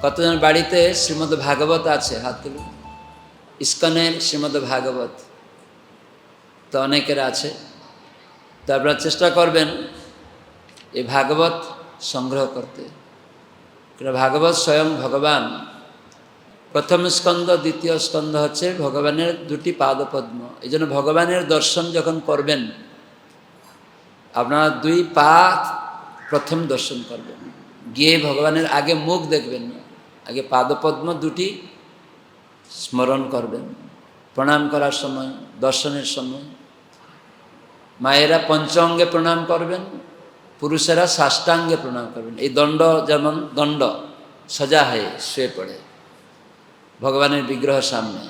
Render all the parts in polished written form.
কতজন বাড়িতে শ্রীমদ্ ভাগবত আছে? হাত তুলুন। ইস্কনের শ্রীমদ্ ভাগবত তো অনেকের আছে। তো আপনারা চেষ্টা করবেন এই ভাগবত সংগ্রহ করতে। ভাগবত স্বয়ং ভগবান। প্রথম স্কন্ধ দ্বিতীয় স্কন্ধ হচ্ছে ভগবানের দুটি পাদপদ্ম। এই জন্য ভগবানের দর্শন যখন করবেন আপনারা দুই পা প্রথম দর্শন করবেন, গিয়ে ভগবানের আগে মুখ দেখবেন না, আগে পাদপদ্ম দুটি স্মরণ করবেন প্রণাম করার সময়, দর্শনের সময়। মায়েরা পঞ্চাঙ্গে প্রণাম করবেন, পুরুষেরা সাষ্টাঙ্গে প্রণাম করবেন। এই দণ্ড যেমন দণ্ড সোজা হয়ে শুয়ে পড়ে ভগবানের বিগ্রহ সামনে,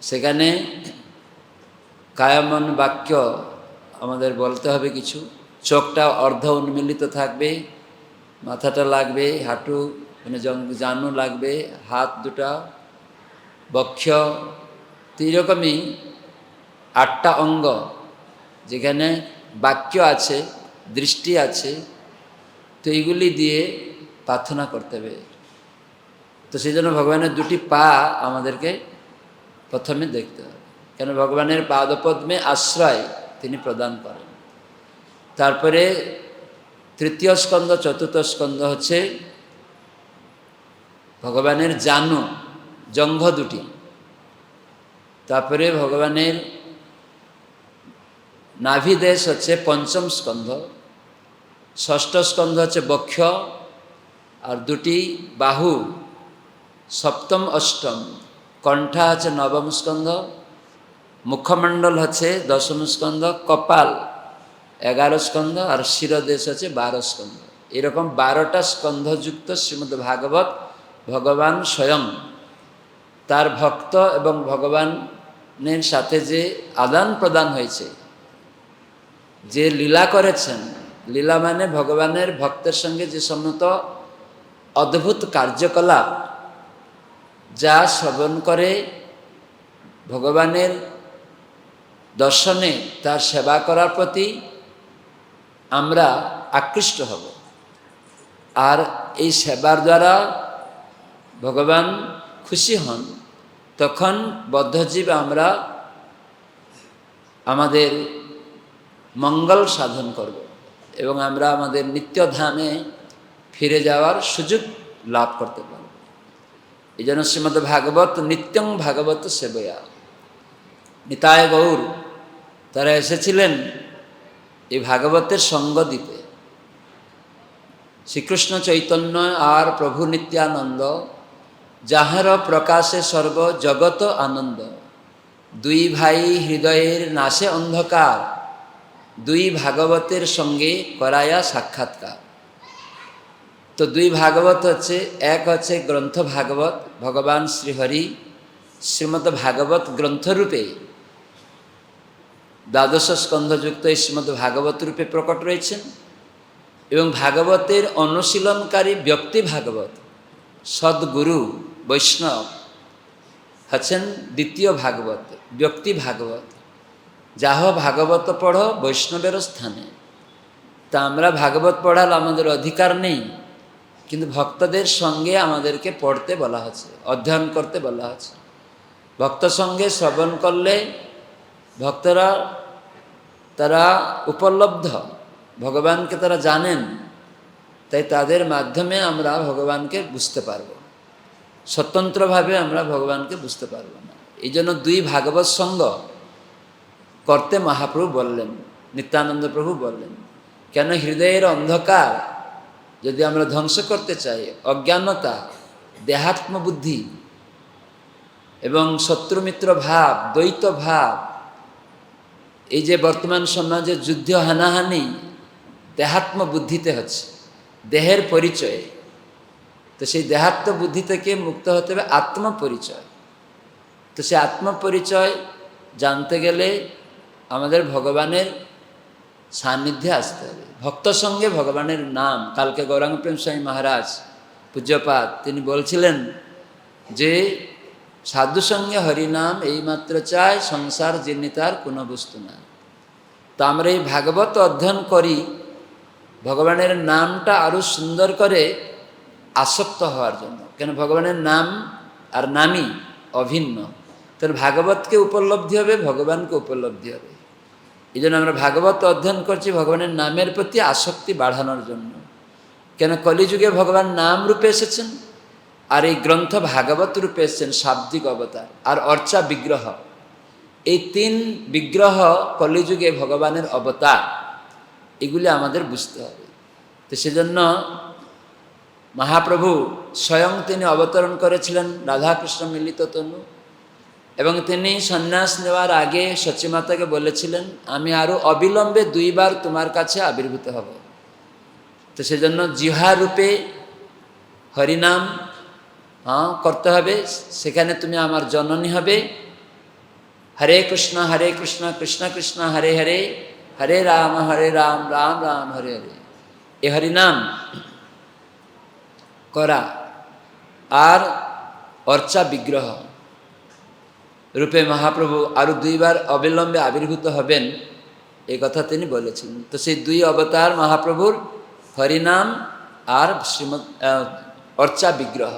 সেখানে কায়মন বাক্য আমাদের বলতে হবে কিছু। চোখটা অর্ধ উন্মিলিত থাকবে, মাথাটা লাগবে, হাঁটু মানে জানু লাগবে, হাত দুটা, বক্ষ, তো এইরকমই 8টা অঙ্গ যেখানে বাক্য আছে, দৃষ্টি আছে, তো এইগুলি দিয়ে প্রার্থনা করতে হবে। তো সেই জন্য ভগবানের দুটি পা আমাদেরকে প্রথমে দেখতে হবে, কেন ভগবানের পাদপদ্মে আশ্রয় তিনি প্রদান করেন। তারপরে তৃতীয় স্কন্ধ চতুর্থ স্কন্ধ হচ্ছে ভগবানের জানু, জঙ্ঘ দুটি। তারপরে ভগবানের নাভিদেশ হচ্ছে পঞ্চম স্কন্ধ, ষষ্ঠ স্কন্ধ হচ্ছে বক্ষ আর দুটি বাহু সপ্তম অষ্টম, কণ্ঠা হচ্ছে নবম স্কন্ধ, মুখমণ্ডল হচ্ছে দশম স্কন্ধ, কপাল 11 স্কন্ধ আর শিরদেশ হচ্ছে 12 স্কন্ধ। এরকম 12টা স্কন্ধযুক্ত শ্রীমদ্ ভাগবত ভগবান স্বয়ং তার ভক্ত এবং ভগবানের সাথে যে আদান প্রদান হয়েছে, যে লীলা করেছেন, লীলা মানে ভগবানের ভক্তের সঙ্গে যে সমস্ত অদ্ভুত কার্যকলাপ, যা শ্রবণ করে ভগবানের দর্শনে তার সেবা করার প্রতি আমরা আকৃষ্ট হব। আর এই সেবার দ্বারা ভগবান খুশি হন, তখন বদ্ধজীব আমরা আমাদের মঙ্গল সাধন করব এবং আমরা আমাদের নিত্যধামে ফিরে যাওয়ার সুযোগ লাভ করতে পারব। এই জন্য শ্রীমদ্ ভাগবত নিত্যং ভাগবত সেবয়া, নিতায় গৌর তারা এসেছিলেন এই ভাগবতের সঙ্গ দিতে। শ্রীকৃষ্ণ চৈতন্য আর প্রভু নিত্যানন্দ, যাহার প্রকাশে সর্ব জগত আনন্দ। দুই ভাই হৃদয়ের নাশে অন্ধকার, দুই ভাগবতের সঙ্গে করায়া সাক্ষাৎকার। তো দুই ভাগবত হচ্ছে, এক হচ্ছে গ্রন্থ ভাগবত, ভগবান শ্রীহরি শ্রীমদ্ ভাগবত গ্রন্থরূপে 12 স্কন্ধযুক্ত এই শ্রীমদ্ ভাগবত রূপে প্রকট রয়েছেন, এবং ভাগবতের অনুশীলনকারী ব্যক্তি ভাগবত সদ্গুরু বৈষ্ণব হচ্ছেন দ্বিতীয় ভাগবত, ব্যক্তি ভাগবত। যাহ ভাগবত পড়ো বৈষ্ণবের স্থানে। তা আমরা ভাগবত পড়ার আমাদের অধিকার নেই, কিন্তু ভক্তদের সঙ্গে আমাদেরকে পড়তে বলা হচ্ছে, অধ্যয়ন করতে বলা হচ্ছে। ভক্ত সঙ্গে শ্রবণ করলে ভক্তরা তারা উপলব্ধ, ভগবানকে তারা জানেন, তাই তাদের মাধ্যমে আমরা ভগবানকে বুঝতে পারব। স্বতন্ত্রভাবে আমরা ভগবানকে বুঝতে পারব না। এই জন্য দুই ভাগবত সঙ্গ করতে মহাপ্রভু বললেন, নিত্যানন্দ প্রভু বললেন। কেন হৃদয়ের অন্ধকার যদি আমরা ধ্বংস করতে চাই, অজ্ঞানতা, দেহাত্মবুদ্ধি এবং শত্রুমিত্র ভাব, দ্বৈত ভাব, এই যে বর্তমান সমাজে যুদ্ধ হানাহানি দেহাত্ম বুদ্ধিতে হচ্ছে, দেহের পরিচয়ে, তো সেই দেহাত্ম বুদ্ধি থেকে মুক্ত হতে হবে আত্মপরিচয়। তো সেই আত্মপরিচয় জানতে গেলে আমাদের ভগবানের সান্নিধ্যে আসতে হবে, ভক্ত সঙ্গে ভগবানের নাম। কালকে গৌরাঙ্গ প্রেম স্বামী মহারাজ পূজ্যপাদ তিনি বলছিলেন যে সাধু সঙ্গে হরিনাম এইমাত্র চায়, সংসার যিনি তার কোনো বস্তু না। তো আমরা এই ভাগবত অধ্যয়ন করি, ভগবানের নামটা আরও সুন্দর করে আসক্ত হওয়ার জন্য। কেন ভগবানের নাম আর নামই অভিন্ন। তাহলে ভাগবতকে উপলব্ধি হবে, ভগবানকে উপলব্ধি হবে। এই জন্য আমরা ভাগবত অধ্যয়ন করছি ভগবানের নামের প্রতি আসক্তি বাড়ানোর জন্য। কেন কলিযুগে ভগবান নাম রূপে এসেছেন, আর এই গ্রন্থ ভাগবত রূপে এসেছেন শাব্দিক অবতার আর অর্চা বিগ্রহ। এই 3 বিগ্রহ কলিযুগে ভগবানের অবতার, এগুলি আমাদের বুঝতে হবে। তো সেজন্য মহাপ্রভু স্বয়ং তিনি অবতরণ করেছিলেন রাধাকৃষ্ণ মিলিত তনু, এবং তিনি সন্ন্যাস নেওয়ার আগে সচিমাতাকে বলেছিলেন, আমি আরও অবিলম্বে 2 বার তোমার কাছে আবির্ভূত হব। তো সেজন্য জিহ্বা রূপে হরিনাম করতে হবে, সেখানে তুমি আমার জননী হবে। হরে কৃষ্ণ কৃষ্ণ কৃষ্ণ হরে হরে, হরে রাম রাম রাম হরে হরে। এ হরিনাম করা আর অর্চা বিগ্রহ রূপে মহাপ্রভু আরও 2 বার অবিলম্বে আবির্ভূত হবেন, এই কথা তিনি বলেছিলেন। তো সেই 2 অবতার মহাপ্রভুর হরিনাম আর শ্রীমৎ অর্চা বিগ্রহ।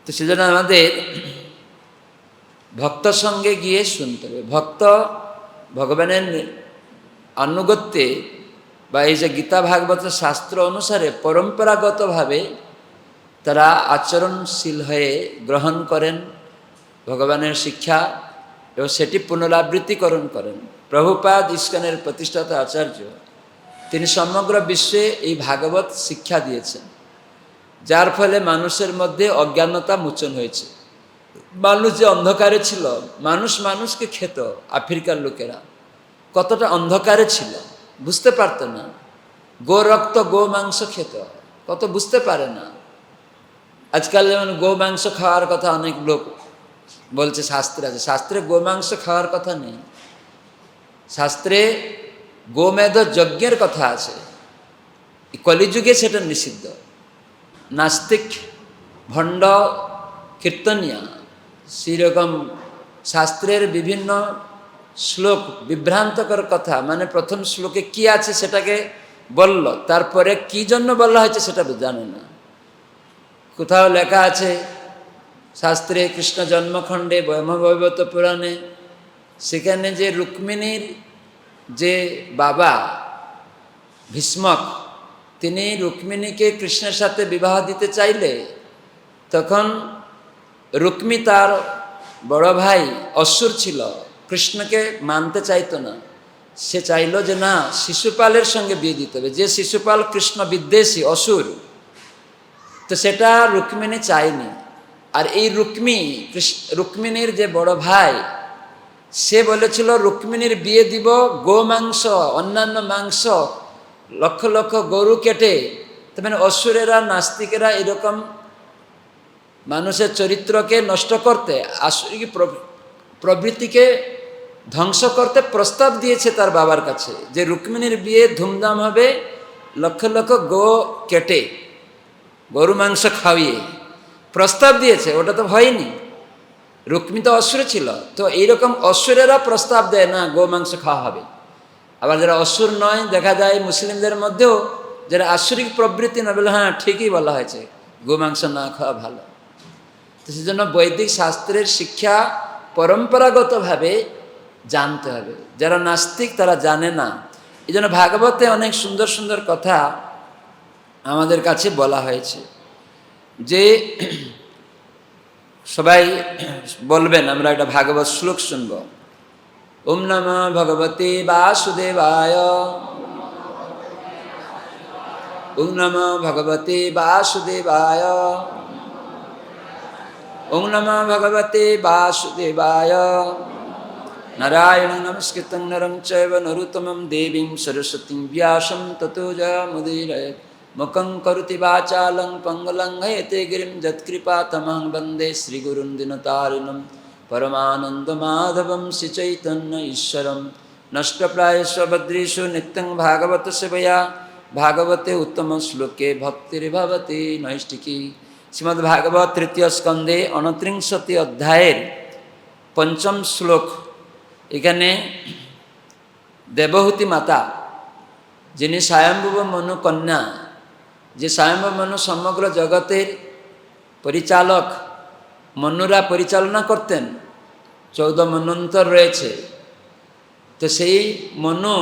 তো সেজন্য আমাদের ভক্ত সঙ্গে গিয়ে শুনতে হবে। ভক্ত ভগবানের আনুগত্যে বা এই যে গীতা ভাগবত শাস্ত্র অনুসারে পরম্পরাগতভাবে তারা আচরণশীল হয়ে গ্রহণ করেন ভগবানের শিক্ষা এবং সেটি পুনরাবৃত্তিকরণ করেন। প্রভুপাদ ইস্কনের প্রতিষ্ঠাতা আচার্য, তিনি সমগ্র বিশ্বে এই ভাগবত শিক্ষা দিয়েছেন, যার ফলে মানুষের মধ্যে অজ্ঞানতা মোচন হয়েছে। মানুষ যে অন্ধকারে ছিল, মানুষকে খেত। আফ্রিকার লোকেরা কতটা অন্ধকারে ছিল, বুঝতে পারত না। গো রক্ত গো মাংস খেত, কত বুঝতে পারে না। আজকাল যেমন গো মাংস খাওয়ার কথা অনেক লোক বলছে, শাস্ত্রে আছে, শাস্ত্রে গো মাংস খাওয়ার কথা নেই। শাস্ত্রে গোমেধ যজ্ঞের কথা আছে, কলিযুগে সেটা নিষিদ্ধ। নাস্তিক ভণ্ড কীর্তনিয়া সেরকম শাস্ত্রের বিভিন্ন শ্লোক বিভ্রান্তকর কথা, মানে প্রথম শ্লোকে কি আছে সেটাকে বলল, তারপরে কি জন্য বলা হয়েছে সেটা জানে না। কোথাও লেখা আছে শাস্ত্রে কৃষ্ণ জন্মখণ্ডে ব্রহ্মবৈবর্ত পুরাণে, সেখানে যে রুক্মিণীর যে বাবা ভীষ্মক, তিনি রুক্মিণীকে কৃষ্ণের সাথে বিবাহ দিতে চাইলে তখন রুক্মী তার বড় ভাই অসুর ছিল, কৃষ্ণকে মানতে চাইতো না। সে চাইল যে না, শিশুপালের সঙ্গে বিয়ে দিতে হবে, যে শিশুপাল কৃষ্ণ বিদ্বেষী অসুর। তো সেটা রুক্মিণী চায়নি। আর এই রুক্মিণীর যে বড় ভাই, সে বলেছিল রুক্মিণীর বিয়ে দিব গোমাংস, অন্যান্য মাংস, লক্ষ লক্ষ গরু কেটে। তার মানে অসুরেরা, নাস্তিকেরা এরকম মানুষের চরিত্রকে নষ্ট করতে, আসরিক প্রবৃত্তিকে ধ্বংস করতে প্রস্তাব দিয়েছে তার বাবার কাছে, যে রুক্মিণীর বিয়ে ধুমধাম হবে, লক্ষ লক্ষ গো কেটে গরু মাংস খাওয়িয়ে প্রস্তাব দিয়েছে। ওটা তো হয়নি, রুক্মিণী তো অসুর ছিল। তো এইরকম অসুরেরা প্রস্তাব দেয় না গো মাংস খাওয়া হবে। আবার যারা অসুর নয়, দেখা যায় মুসলিমদের মধ্যেও যারা আসরিক প্রবৃত্তি না, বলে হ্যাঁ ঠিকই বলা হয়েছে, গো মাংস না খাওয়া ভালো। তো সেজন্য বৈদিক শাস্ত্রের শিক্ষা পরম্পরাগতভাবে জানতে হবে। যারা নাস্তিক তারা জানে না। এই জন্য ভাগবতে অনেক সুন্দর সুন্দর কথা আমাদের কাছে বলা হয়েছে, যে সবাই বলবেন, আমরা একটা ভাগবত শ্লোক শুনব। ওম নমঃ ভগবতে বাসুদেবায়, ওম নমঃ ভগবতে বাসুদেবায়, ওম নমঃ ভগবতে বাসুদেবায়। নারায়ণ নমস্কৃতং নরং চৈব নরোত্তমং দেবীং সরস্বতীং ব্যাসং ততো জয়মুদীরয়েৎ। মুখং করোতি বাচালং পঙ্গলং হয়তে গিরিং যৎকৃপাতমহং বন্দে শ্রীগুরুং দীনতারিণং পরমানন্দমাধবং শ্রীচৈতন্য ঈশ্বরং। নষ্টপ্রায়েষু ভদ্রেষু নিত্যং ভাগবত সেবয়া, ভাগবতে উত্তম শ্লোকে ভক্তির্ভবতি নৈষ্ঠিকী। শ্রীমদ্ভাগবত তৃতীয় স্কন্ধে 29 অধ্যায়ের 5ম শ্লোক। এখানে দেবহূতি মাতা, যিনি স্বয়ম্ভুব মনু কন্যা, যে স্বয়ম্ভব মনু সমগ্র জগতের পরিচালক, মনুরা পরিচালনা করতেন, 14 মন্বন্তর রয়েছে। তো সেই মনু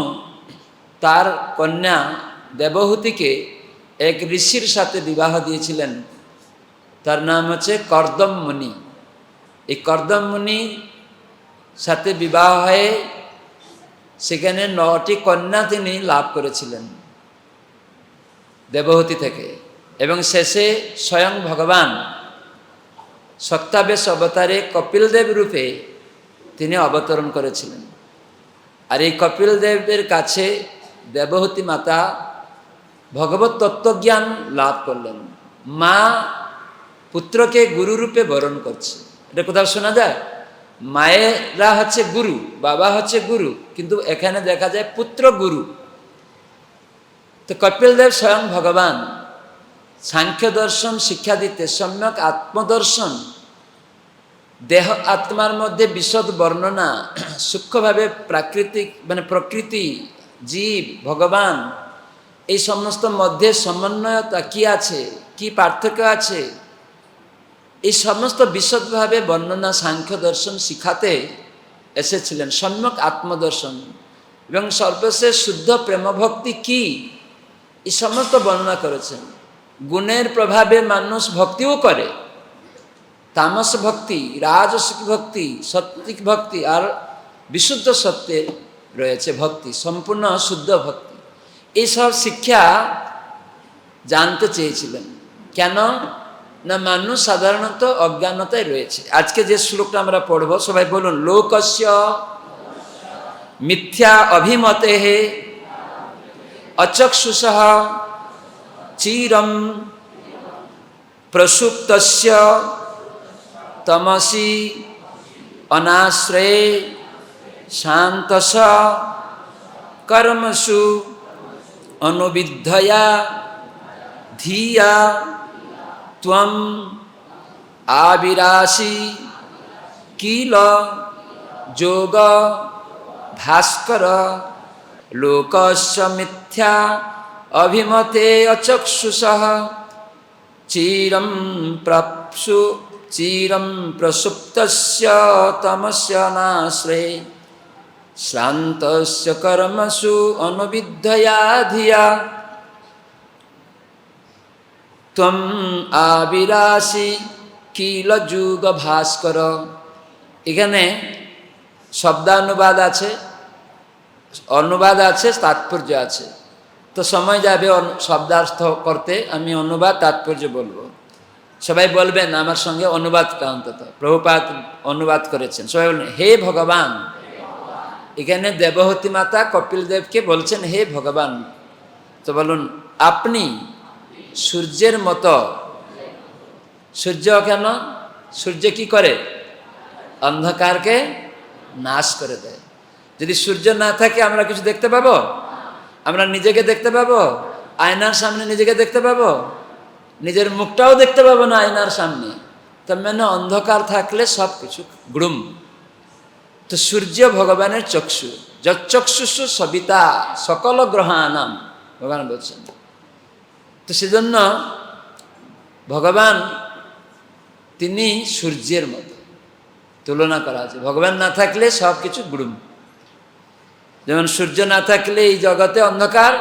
তার কন্যা দেবহূতিকে এক ঋষির সাথে বিবাহ দিয়েছিলেন, তার নাম হচ্ছে কর্দম মুনি। এই কর্দম মুনির সাথে বিবাহ হয়ে সেখানে 9টি কন্যা তিনি লাভ করেছিলেন দেবহূতি থেকে, এবং শেষে স্বয়ং ভগবান সত্যাবেশ অবতারে কপিলদেব রূপে তিনি অবতরণ করেছিলেন। আর এই কপিলদেবের কাছে দেবহূতি মাতা ভগবত তত্ত্বজ্ঞান লাভ করলেন। মা পুত্রকে গুরু রূপে বরণ করছে, এটা কোথাও শোনা যায়? মায়েরা হচ্ছে গুরু, বাবা হচ্ছে গুরু, কিন্তু এখানে দেখা যায় পুত্র গুরু। তো কপিলদেব স্বয়ং ভগবান সাংখ্য দর্শন শিক্ষা দিতে, সম্যক আত্মদর্শন, দেহ আত্মার মধ্যে বিশদ বর্ণনা, সূক্ষ্মভাবে প্রাকৃতিক প্রকৃতি, জীব, ভগবান, এই সমস্ত মধ্যে সমন্বয়তা কি আছে, কি পার্থক্য আছে, এই সমস্ত বিশদভাবে বর্ণনা সাংখ্য দর্শন শিখাতে এসেছিলেন, সম্যক আত্মদর্শন। এবং সর্বশেষ শুদ্ধ প্রেমভক্তি কি, এই সমস্ত বর্ণনা করেছেন। গুণের প্রভাবে মানুষ ভক্তিও করে, তামস ভক্তি, রাজসিক ভক্তি, সাত্বিক ভক্তি, আর বিশুদ্ধ সত্যের রয়েছে ভক্তি, সম্পূর্ণ শুদ্ধ ভক্তি। এইসব শিক্ষা জানতে চেয়েছিলেন। কেন না মানুষ সাধারণত অজ্ঞানতায় রয়েছে। আজকে যে শ্লোকটা আমরা পড়ব, সবাই বলুন, লোকস্য মিথ্যা অভিমতে অচক্ষুষঃ চিরম প্রসুপ্তস্য তমসি অনাশ্রয়ে শান্তস কর্মসু অনুবিদ্ধয়া ধিয়া ত্বম আবিরাসি কিল যোগ ভাস্কর লোকস্য মিথ্যা অভিমতে অচক্ষুষঃ চিরম প্রসুপ্তস্য তমস্য নাশ্রয়ে শ্রান্তস্য কর্মসু অনুবিদ্ধয়া ধিয়া ত্বম আবিরাসি কিল যুগ ভাস্কর। এখানে শব্দানুবাদ আছে, অনুবাদ আছে, তাৎপর্য আছে। তো সময় যাবে শব্দার্থ করতে, আমি অনুবাদ তাৎপর্য বলবো। সবাই বলবেন আমার সঙ্গে অনুবাদটা অন্তত। প্রভুপাদ অনুবাদ করেছেন, সবাই বলবেন হে ভগবান। এখানে দেবহূতি মাতা কপিল দেবকে বলছেন হে ভগবান। তো বলুন, আপনি সূর্যের মতো। সূর্য কেন? সূর্য কি করে? অন্ধকারকে নাশ করে দেয়। যদি সূর্য না থাকে আমরা কিছু দেখতে পাবো? আমরা নিজেকে দেখতে পাবো? আয়নার সামনে নিজেকে দেখতে পাবো? নিজের মুখটাও দেখতে পাবো না আয়নার সামনে। তার মানে অন্ধকার থাকলে সব কিছু গ্রুম। তো সূর্য ভগবানের চক্ষু, যচ্চক্ষুষু সবিতা সকল গ্রহানাম, ভগবান বলছেন। তো সেজন্য ভগবান তিনি সূর্যের মতো তুলনা করা আছে। ভগবান না থাকলে সব কিছু গ্রুম। যেমন সূর্য না থাকলে এই জগতে অন্ধকার,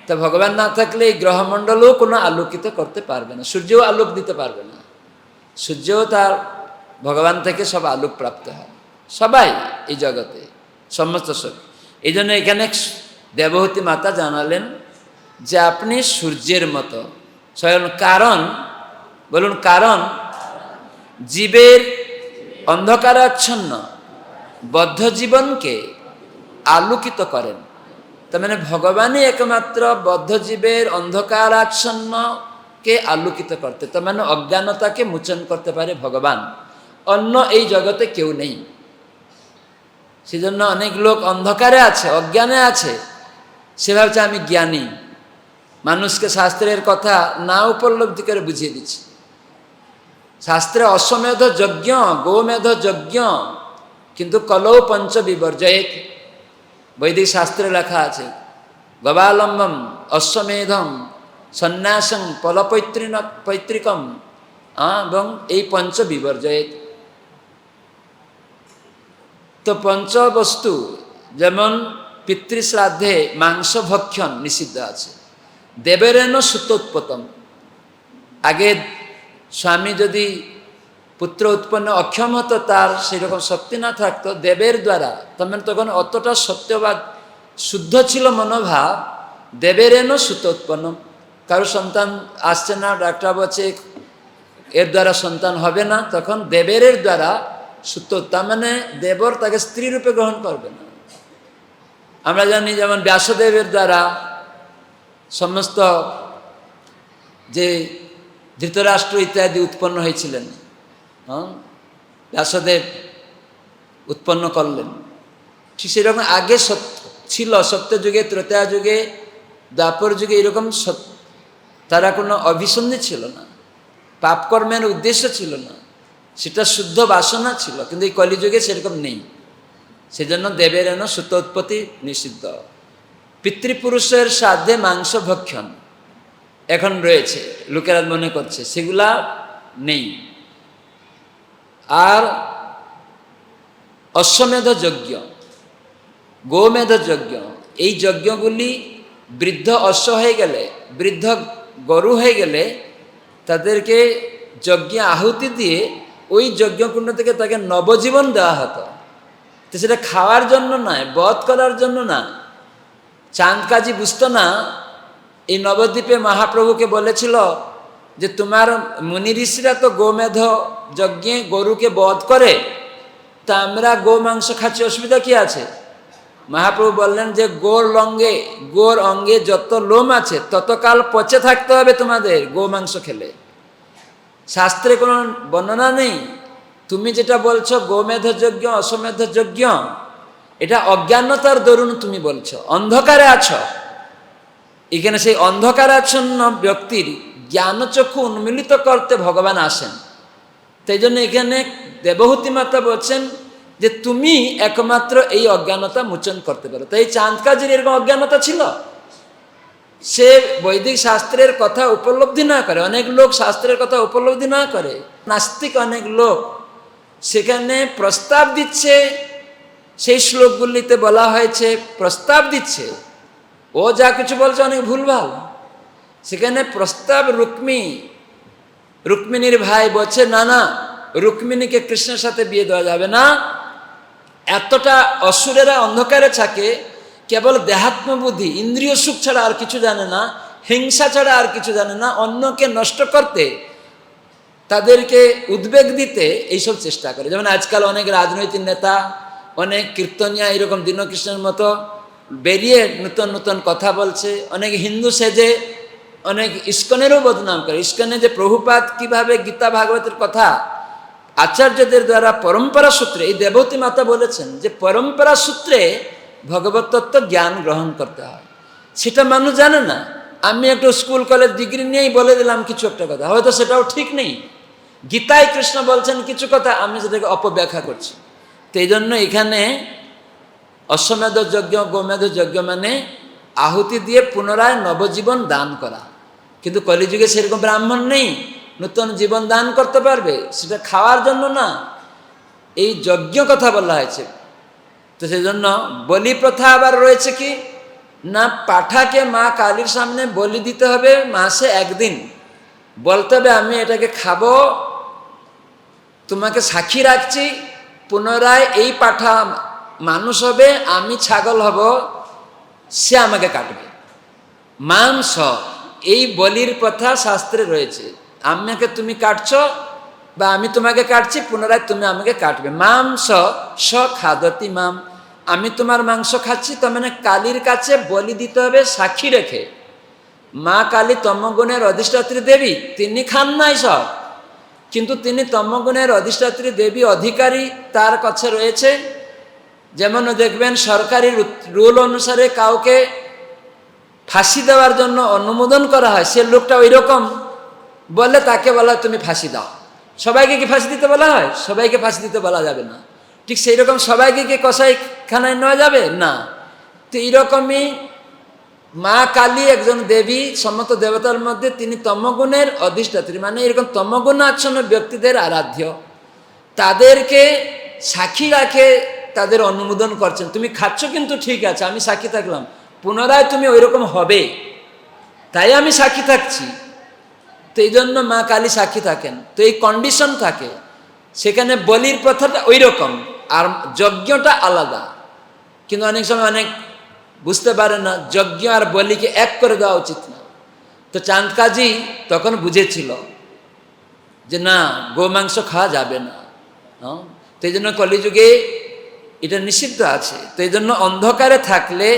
তা ভগবান না থাকলে এই গ্রহমণ্ডলও কোনো আলোকিত করতে পারবে না, সূর্যও আলোক দিতে পারবে না। সূর্যও তার ভগবান থেকে সব আলোক প্রাপ্ত হয়, সবাই এই জগতে সমস্ত শক্তি। এই জন্য এখানে দেবহূতি মাতা জানালেন যে আপনি সূর্যের মতো স্বয়ং। কারণ বলুন, কারণ জীবের অন্ধকারাচ্ছন্ন বদ্ধ জীবনকে আলোকিত করেন। তার মানে ভগবানই একমাত্র বদ্ধ জীবের অন্ধকারাচ্ছন্নকে আলোকিত করতে, তার মানে অজ্ঞানতাকে মোচন করতে পারে ভগবান। অন্য এই জগতে কেউ নেই। সেজন্য অনেক লোক অন্ধকারে আছে, অজ্ঞানে আছে, সে ভাবছে আমি জ্ঞানী। মানুষকে শাস্ত্রের কথা না উপলব্ধি করে বুঝিয়ে দিচ্ছে। শাস্ত্রে অশ্বমেধ যজ্ঞ, গোমেধ যজ্ঞ, কিন্তু কলৌ পঞ্চ বিবর্জয়েত। বৈদিক শাস্ত্রে লেখা আছে গবালম্বম অশ্বমেধম সন্ন্যাসং পৈতৃকম এবং এই পঞ্চ বিবর্জয়েত। তো পঞ্চবস্তু যেমন পিতৃশ্রাদ্ধে মাংস ভক্ষণ নিষিদ্ধ আছে। দেবেরেন সুতোৎপতম, আগে স্বামী যদি পুত্র উৎপন্ন অক্ষম হতো, তার সেরকম শক্তি না থাকতো, দেবের দ্বারা, তখন অতটা সত্যবাদ শুদ্ধ ছিল মনোভাব, দেবেরেন সুতোৎপন্ন, কারো সন্তান আসছে না, ডাক্তার বলছে এর দ্বারা সন্তান হবে না, তখন দেবের দ্বারা সুত, তার মানে দেবর তাকে স্ত্রী রূপে গ্রহণ করবে না। আমরা জানি যেমন ব্যাসদেবের দ্বারা সমস্ত যে ধৃতরাষ্ট্র ইত্যাদি উৎপন্ন হয়েছিলেন, ব্যাসদেব উৎপন্ন করলেন। ঠিক সেরকম আগে ছিল, সত্যযুগে, ত্রেতা যুগে, দ্বাপর যুগে এরকম তারা কোনো অভিসন্ধি ছিল না, পাপকর্মের উদ্দেশ্য ছিল না, সেটা শুদ্ধ বাসনা ছিল। কিন্তু এই কলিযুগে সেরকম নেই, সেজন্য দেবের সুত উৎপত্তি নিষিদ্ধ। পিতৃপুরুষের সাধ্যে মাংস ভক্ষণ এখন রয়েছে, লোকেরা মনে করছে, সেগুলা নেই। আর অশ্বমেধ যজ্ঞ, গোমেধ যজ্ঞ, এই যজ্ঞগুলি বৃদ্ধ অশ্ব হয়ে গেলে, বৃদ্ধ গরু হয়ে গেলে তাদেরকে যজ্ঞে আহুতি দিয়ে ওই যজ্ঞকুণ্ড থেকে তাকে নবজীবন দেওয়া হতো। তো সেটা খাওয়ার জন্য নয়, বধ করার জন্য না। চাঁদ কাজী বুঝতো না, এই নবদ্বীপে মহাপ্রভুকে বলেছিল যে তোমার মুনি ঋষিরা তো গোমেধ যজ্ঞে গরুকে বধ করে, তা আমরা গো মাংস খাচ্ছি, অসুবিধা কি আছে? মহাপ্রভু বললেন যে গোর অঙ্গে যত লোম আছে ততকাল পচে থাকতে হবে তোমাদের গো মাংস খেলে। শাস্ত্রে কোনো বর্ণনা নেই। তুমি যেটা বলছো গোমেধ যজ্ঞ, অশ্বমেধ যজ্ঞ, এটা অজ্ঞানতার দরুন তুমি বলছো, অন্ধকারে আছো। এখানে সেই অন্ধকারাচ্ছন্ন ব্যক্তির জ্ঞানচক্ষু উন্মিলিত করতে ভগবান আসেন। তাই জন্য এখানে দেবহূতি মাতা বলছেন যে তুমি একমাত্র এই অজ্ঞানতা মোচন করতে পারো। তাই চাঁদ কাজীর এরকম অজ্ঞানতা ছিল, সে বৈদিক শাস্ত্রের কথা উপলব্ধি না করে, অনেক লোক শাস্ত্রের কথা উপলব্ধি না করে, নাস্তিক অনেক লোক সেখানে প্রস্তাব দিচ্ছে, সেই শ্লোকগুলিতে বলা হয়েছে প্রস্তাব দিচ্ছে, ও যা কিছু বলছে অনেক ভুলভাল। সেখানে প্রস্তাব রুক্মিণীর ভাই বলছে না না, রুক্মিণীকে কৃষ্ণের সাথে বিয়ে দেওয়া যাবে না। এতটা অসুরেরা অন্ধকারে থাকে, কেবল দেহাত্ম বুদ্ধি, ইন্দ্রিয় সুখ ছাড়া আর কিছু জানে না, হিংসা ছাড়া আর কিছু জানে না, অন্যকে নষ্ট করতে, তাদেরকে উদ্বেগ দিতে এইসব চেষ্টা করে। যেমন আজকাল অনেক রাজনৈতিক নেতা, অনেক কীর্তনিয়া এরকম দীনকৃষ্ণের মতো বেরিয়ে নতুন নতুন কথা বলছে, অনেক হিন্দু সেজে অনেক ইস্কনেরও বদনাম করে। ইস্কনে যে প্রভুপাদ কিভাবে গীতা ভাগবতের কথা আচার্যদের দ্বারা পরম্পরা সূত্রে, এই দেবতী মাতা বলেছেন যে পরম্পরা সূত্রে ভগবত তত্ত্ব জ্ঞান গ্রহণ করতে হয়, সেটা মানুষ জানে না। আমি একটু স্কুল কলেজ ডিগ্রি নিয়েই বলে দিলাম কিছু একটা কথা, হয়তো সেটাও ঠিক নেই। গীতায় কৃষ্ণ বলছেন কিছু কথা, আমি সেটাকে অপব্যাখ্যা করছি। তো এই জন্য এখানে অশ্বমেধ যজ্ঞ, গোমেধ যজ্ঞ মানে আহুতি দিয়ে পুনরায় নবজীবন দান করা। কিন্তু কলিযুগে সেরকম ব্রাহ্মণ নেই নতুন জীবন দান করতে পারবে, সেটা খাওয়ার জন্য না, এই যজ্ঞ কথা বলা হয়েছে। তো সেই জন্য বলি প্রথা আবার রয়েছে কি না, পাঠাকে মা কালীর সামনে বলি দিতে হবে মাসে একদিন, বলতে হবে আমি এটাকে খাবো, তোমাকে সাক্ষী রাখছি, পুনরায় এই পাঠা মানুষ হবে, আমি ছাগল হব, সে আমাকে কাটবে। মাংস, এই বলির প্রথা শাস্ত্রে রয়েছে, আমাকে তুমি কাটছো বা আমি তোমাকে কাটছি, পুনরায় তুমি আমাকে কাটবে। মাংস স খাদতি মাম, আমি তোমার মাংস খাচ্ছি, তার মানে কালীর কাছে বলি দিতে হবে সাক্ষী রেখে। মা কালী তমগুণের অধিষ্ঠাত্রী দেবী, তিনি খান নাই সব, কিন্তু তিনি তমগুণের অধিষ্ঠাত্রী দেবী, অধিকারী তার কাছে রয়েছে। যেমন দেখবেন সরকারি রুল অনুসারে কাউকে ফাঁসি দেওয়ার জন্য অনুমোদন করা হয়, সে লোকটা ওই রকম বলে তাকে বলা হয় তুমি ফাঁসি দাও। সবাইকে কি ফাঁসি দিতে বলা হয়? সবাইকে ফাঁসি দিতে বলা যাবে না। ঠিক সেই রকম সবাইকে কি কসাইখানায় নেওয়া যাবে না। তো এইরকমই মা কালী একজন দেবী, সমস্ত দেবতার মধ্যে তিনি তমগুণের অধিষ্ঠাত্রী, মানে এরকম তমগুণাচ্ছন্ন ব্যক্তিদের আরাধ্য। তাদেরকে সাক্ষী রাখে তাদের অনুমোদন করছেন, তুমি খাচ্ছ কিন্তু ঠিক আছে, আমি সাক্ষী থাকলাম, পুনরায় তুমি ওইরকম হবে, তাই আমি সাক্ষী থাকছি। তো এই জন্য মা কালী সাক্ষী থাকেন। তো এই কন্ডিশন থাকে সেখানে, বলির প্রথাটা ওই রকম, আর যজ্ঞটা আলাদা। কিন্তু অনেক সময় অনেক বুঝতে পারে না, যজ্ঞ আর বলিকে এক করে দেওয়া উচিত না। তো চাঁদ কাজী তখন বুঝেছিল যে না, গোমাংস খাওয়া যাবে না। তো এই জন্য কলিযুগে এটা নিষিদ্ধ আছে। তো এই জন্য অন্ধকারে থাকলে,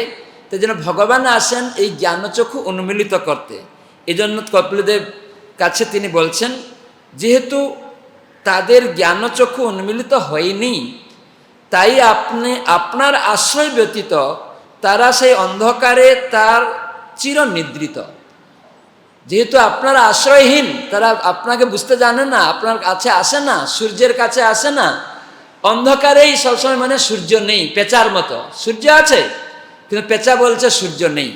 তো এই জন্য ভগবান আসেন এই জ্ঞানচক্ষু উন্মিলিত করতে। এই জন্য কপিলদেব কাছে তিনি বলছেন, যেহেতু তাদের জ্ঞানচক্ষু উন্মিলিত হয়নি, তাই আপনি আপনার আশ্রয় ব্যতীত তারা সেই অন্ধকারে তার চিরনিদ্রিত। যেহেতু আপনার আশ্রয়হীন, তারা আপনাকে বুঝতে জানে না, আপনার কাছে আসে না, সূর্যের কাছে আসে না, অন্ধকারেই সবসময়, মানে সূর্য নেই, পেঁচার মতো। সূর্য আছে কিন্তু পেঁচা বলছে সূর্য নেই।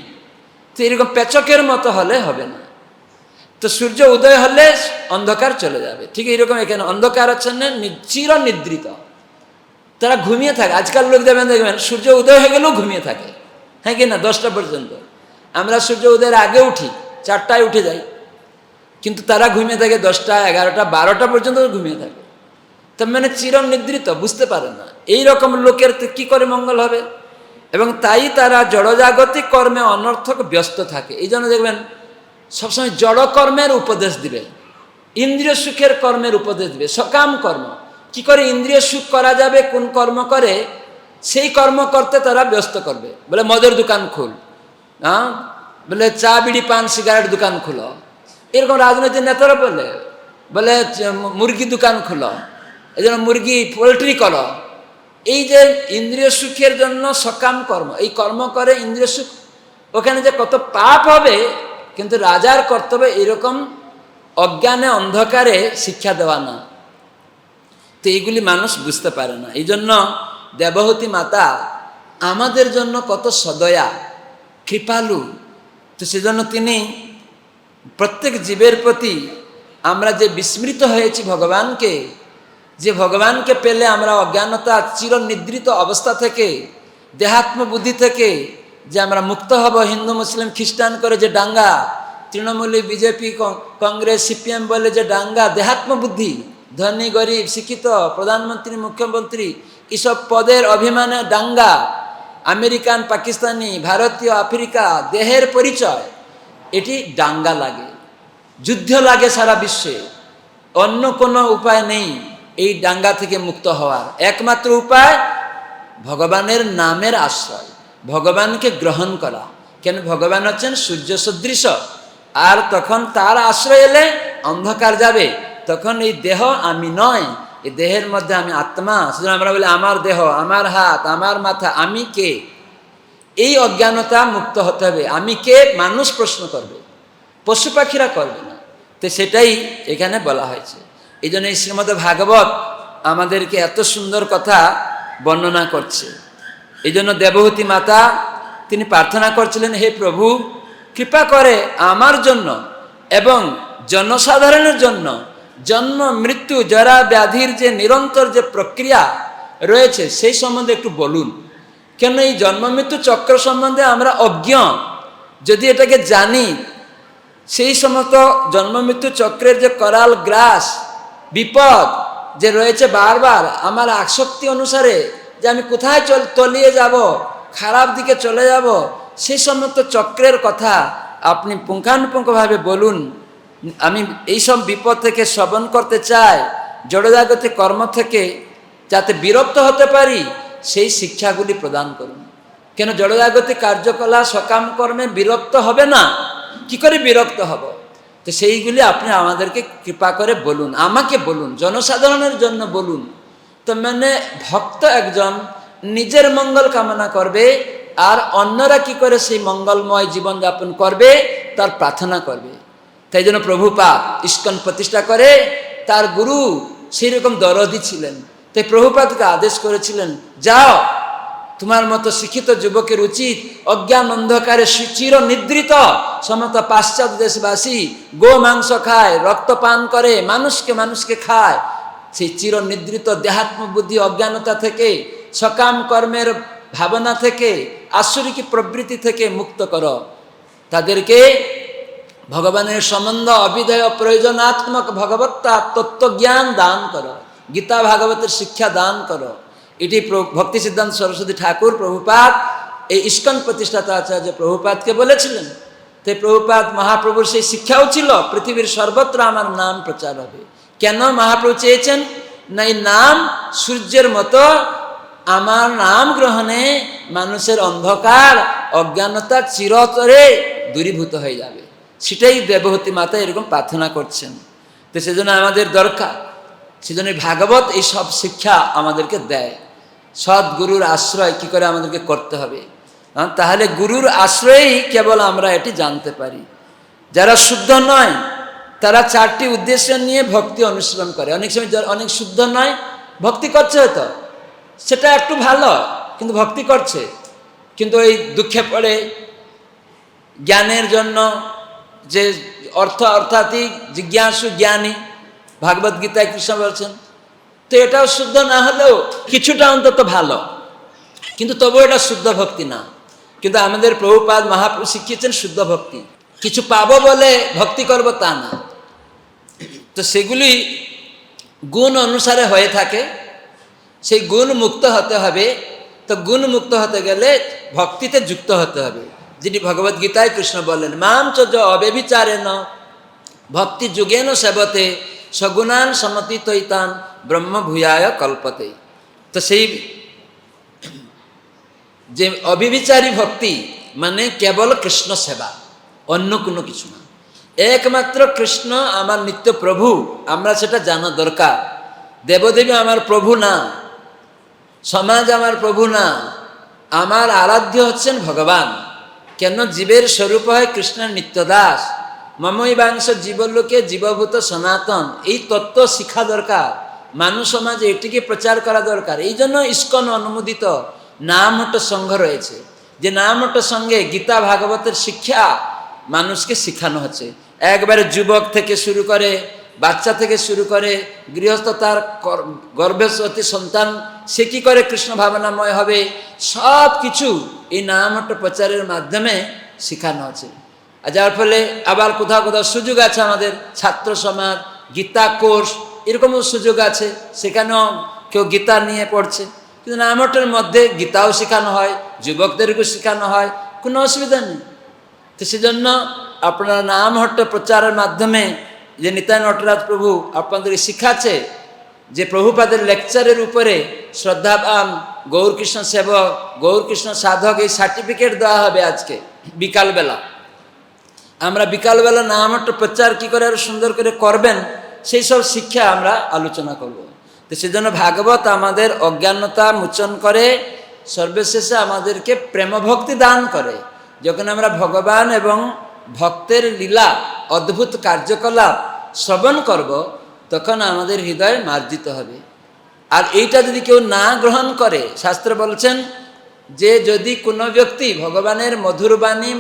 তো এরকম পেচকের মতো হলে হবে না। তো সূর্য উদয় হলে অন্ধকার চলে যাবে, ঠিক এইরকম এখানে অন্ধকার হচ্ছে চিরনিদ্রিত, তারা ঘুমিয়ে থাকে। আজকাল লোক দেখবেন সূর্য উদয় হয়ে গেলেও ঘুমিয়ে থাকে, হ্যাঁ কি না, 10টা পর্যন্ত। আমরা সূর্য উদয়ের আগে উঠি, 4টায় উঠে যাই, কিন্তু তারা ঘুমিয়ে থাকে 10টা, 11টা, 12টা পর্যন্ত ঘুমিয়ে থাকে। তার মানে চিরনিদ্রিত, বুঝতে পারে না। এই রকম লোকের কি করে মঙ্গল হবে? এবং তাই তারা জড়জাগতিক কর্মে অনর্থক ব্যস্ত থাকে। এই জন্য দেখবেন সবসময় জড়কর্মের উপদেশ দিবে, ইন্দ্রিয় সুখের কর্মের উপদেশ দিবে, সকাম কর্ম। কি করে ইন্দ্রিয় সুখ করা যাবে, কোন কর্ম করে সেই কর্ম করতে তারা ব্যস্ত করবে। বলে মদের দোকান খুল, বলে চা বিড়ি পান সিগারেট দোকান খুলো। এরকম রাজনৈতিক নেতারা বলে মুরগি দোকান খুলো, এই জন্য মুরগি পোলট্রি করো। এই যে ইন্দ্রিয় সুখের জন্য সকাম কর্ম, এই কর্ম করে ইন্দ্রিয় সুখ, ওখানে যে কত পাপ হবে, কিন্তু রাজার কর্তব্য এরকম অজ্ঞানে অন্ধকারে শিক্ষা দেওয়া না। তো এইগুলি মানুষ বুঝতে পারে না। এই জন্য দেবহতী মাতা আমাদের জন্য কত সদয়া, কৃপালু। তো সেজন্য তিনি প্রত্যেক জীবের প্রতি, আমরা যে বিস্মৃত হয়েছি ভগবানকে, যে ভগবানকে পেলে আমরা অজ্ঞানতা চিরনিদ্রিত অবস্থা থেকে, দেহাত্ম বুদ্ধি থেকে যে আমরা মুক্ত হব, হিন্দু মুসলিম খ্রিস্টান করে যে ডাঙ্গা, তৃণমূলী বিজেপি কংগ্রেস সিপিএম বলে যে ডাঙ্গা, দেহাত্ম বুদ্ধি, ধনী গরিব শিক্ষিত, প্রধানমন্ত্রী মুখ্যমন্ত্রী, এসব পদের অভিমানে ডাঙ্গা, আমেরিকান পাকিস্তানি ভারতীয় আফ্রিকা, দেহের পরিচয়, এটি ডাঙ্গা লাগে, যুদ্ধ লাগে সারা বিশ্বে। অন্য কোনো উপায় নেই এই ডাঙ্গা থেকে মুক্ত হওয়ার। একমাত্র উপায় ভগবানের নামের আশ্রয়, ভগবানকে গ্রহণ করা। কেন? ভগবান হচ্ছেন সূর্য সদৃশ, আর তখন তার আশ্রয় এলে অন্ধকার যাবে। তখন এই দেহ আমি নয়, এই দেহের মধ্যে আমি আত্মা। সুতরাং আমরা বলি আমার দেহ, আমার হাত, আমার মাথা, আমি কে? এই অজ্ঞানতা মুক্ত হতে হবে। আমি কে মানুষ প্রশ্ন করবে, পশু পাখিরা করবে না। তো সেটাই এখানে বলা হয়েছে। এই জন্য এই শ্রীমদ্ ভাগবত আমাদেরকে এত সুন্দর কথা বর্ণনা করছে। এই জন্য দেবহতী মাতা তিনি প্রার্থনা করছিলেন, হে প্রভু কৃপা করে আমার জন্য এবং জনসাধারণের জন্য জন্ম মৃত্যু জরা ব্যাধির যে নিরন্তর যে প্রক্রিয়া রয়েছে সেই সম্বন্ধে একটু বলুন। কেন এই জন্ম মৃত্যু চক্র সম্বন্ধে আমরা অজ্ঞ, যদি এটাকে জানি, সেই সমস্ত জন্ম মৃত্যু চক্রের যে করাল গ্রাস বিপদ যে রয়েছে বারবার আমার আসক্তি অনুসারে, যে আমি কোথায় তলিয়ে যাব, খারাপ দিকে চলে যাব, সেই সমস্ত চক্রের কথা আপনি পুঙ্খানুপুঙ্খভাবে বলুন। আমি এইসব বিপদ থেকে শ্রবণ করতে চাই, জড়জাগতিক কর্ম থেকে যাতে বিরক্ত হতে পারি সেই শিক্ষাগুলি প্রদান করুন। কেন? জড়জাগতিক কার্যকলাপ সকাম কর্মে বিরক্ত হবে না, কি করে বিরক্ত হব? তো সেইগুলি আপনি আমাদেরকে কৃপা করে বলুন, আমাকে বলুন, জনসাধারণের জন্য বলুন। তো মানে ভক্ত একজন নিজের মঙ্গল কামনা করবে, আর অন্যরা কি করে সেই মঙ্গলময় জীবনযাপন করবে তার প্রার্থনা করবে। তাই জন্য প্রভুপাদ ইস্কন প্রতিষ্ঠা করে, তার গুরু সেই রকম দরদি ছিলেন। তাই প্রভুপাদকে আদেশ করেছিলেন, যাও তোমার মতো শিক্ষিত যুবকের উচিত অজ্ঞান অন্ধকারে চির নিদ্রিত সমস্ত পাশ্চাত্য দেশবাসী গো মাংস খায়, রক্তপান করে, মানুষকে খায়, সেই চির নিদ্রিত দেহাত্ম বুদ্ধি অজ্ঞানতা থেকে, সকাম কর্মের ভাবনা থেকে, আসরিক প্রবৃত্তি থেকে মুক্ত করো। তাদেরকে ভগবানের সম্বন্ধ অবিধেয় প্রয়োজনাত্মক ভগবত্তা তত্ত্বজ্ঞান দান করো, গীতা ভাগবতের শিক্ষা দান করো। এটি ভক্তি সিদ্ধান্ত সরস্বতী ঠাকুর প্রভুপাদ এই ইস্কন প্রতিষ্ঠাতা আচার্য প্রভুপাদকে বলেছিলেন। তাই প্রভুপাদ মহাপ্রভুর সেই শিক্ষাও ছিল পৃথিবীর সর্বত্র আমার নাম প্রচার হবে। কেন মহাপ্রভু চেয়েছেন না এই নাম সূর্যের মতো আমার নাম গ্রহণে মানুষের অন্ধকার অজ্ঞানতা চিরতরে দূরীভূত হয়ে যাবে, সেটাই দেবহতী মাতা এরকম প্রার্থনা করছেন। তো সেজন্য আমাদের দরকার, সেজন্য ভাগবত এই সব শিক্ষা আমাদেরকে দেয়। সদ্গুরুর আশ্রয় কি করে আমাদেরকে করতে হবে, তাহলে গুরুর আশ্রয়েই কেবল আমরা এটি জানতে পারি। যারা শুদ্ধ নয় তারা চারটি উদ্দেশ্য নিয়ে ভক্তি অনুশীলন করে। অনেক সময় অনেক শুদ্ধ নয়, ভক্তি করছে হয়তো, সেটা একটু ভালো, কিন্তু ভক্তি করছে, কিন্তু ওই দুঃখে পড়ে জ্ঞানের জন্য যে অর্থাৎ জিজ্ঞাসু জ্ঞানী, ভাগবত গীতায় কৃষ্ণ বলছেন। তো এটাও শুদ্ধ না হলেও কিছুটা অন্তত ভালো, কিন্তু তবুও এটা শুদ্ধ ভক্তি না। কিন্তু আমাদের প্রভুপাদ মহাপ্রভু শিখিয়েছেন শুদ্ধ ভক্তি। কিছু পাবো বলে ভক্তি করব তা না, তো সেগুলি গুণ অনুসারে হয়ে থাকে, সেই গুণ মুক্ত হতে হবে। তো গুণ মুক্ত হতে গেলে ভক্তিতে যুক্ত হতে হবে, যেটি ভগবদ গীতায় কৃষ্ণ বললেন, মাম চ অব্যভিচারেণ ভক্তি যুগেন সেবতে সগুণান সমতিতৈতান ব্রহ্ম ভূয়ায় কল্পতে। তো সেই যে অবিবিচারী ভক্তি মানে কেবল কৃষ্ণ সেবা, অন্য কোনো কিছু না। একমাত্র কৃষ্ণ আমার নিত্য প্রভু, আমরা সেটা জানা দরকার। দেবদেবী আমার প্রভু না, সমাজ আমার প্রভু না, আমার আরাধ্য হচ্ছেন ভগবান। কেন? জীবের স্বরূপ হয় কৃষ্ণের নিত্যদাস, মমই বাংশ জীবলোকে জীবভূত সনাতন। এই তত্ত্ব শিক্ষা দরকার, মানুষ সমাজে এটিকে প্রচার করা দরকার। এই জন্য ইস্কন অনুমোদিত নামহট্ট সংঘ রয়েছে, যে নামহট্ট সঙ্গে গীতা ভাগবতের শিক্ষা মানুষকে শিখানো হচ্ছে। একবারে যুবক থেকে শুরু করে, বাচ্চা থেকে শুরু করে গৃহস্থ, তার গর্ভবতী সন্তান, সে কি করে কৃষ্ণ ভাবনাময় হবে, সব কিছু এই নামহট্ট প্রচারের মাধ্যমে শেখানো আছে। আর যার ফলে আবার কোথাও কোথাও সুযোগ আছে, আমাদের ছাত্র সমাজ গীতা কোর্স এরকমও সুযোগ আছে, সেখানেও কেউ গীতা নিয়ে পড়ছে। কিন্তু নামহট্টের মধ্যে গীতাও শেখানো হয়, যুবকদেরকেও শেখানো হয়, কোনো অসুবিধা নেই। তো সেজন্য আপনারা নামহট্ট প্রচারের মাধ্যমে যে নিতাই নটরাজ প্রভু আপনাদেরকে শিখাচ্ছে, যে প্রভুপাদের লেকচারের উপরে শ্রদ্ধাবান গৌরকৃষ্ণ সেবক, গৌরকৃষ্ণ সাধক, এই সার্টিফিকেট দেওয়া হবে আজকে বিকালবেলা। আমরা বিকালবেলা নামহট্ট প্রচার কী করে আরো সুন্দর করে করবেন, সেই সব শিক্ষা আমরা আলোচনা করব। তো সেজন্য ভাগবত আমাদের অজ্ঞানতা মোচন করে, সর্বশেষে আমাদেরকে প্রেম ভক্তি দান করে। যখন আমরা ভগবান এবং ভক্তের লীলা অদ্ভুত কার্যকলাপ শ্রবণ করব, তখন আমাদের হৃদয় মার্জিত হবে। আর এইটা যদি কেউ না গ্রহণ করে, শাস্ত্র বলছেন যে যদি কোনো ব্যক্তি ভগবানের মধুর বাণী,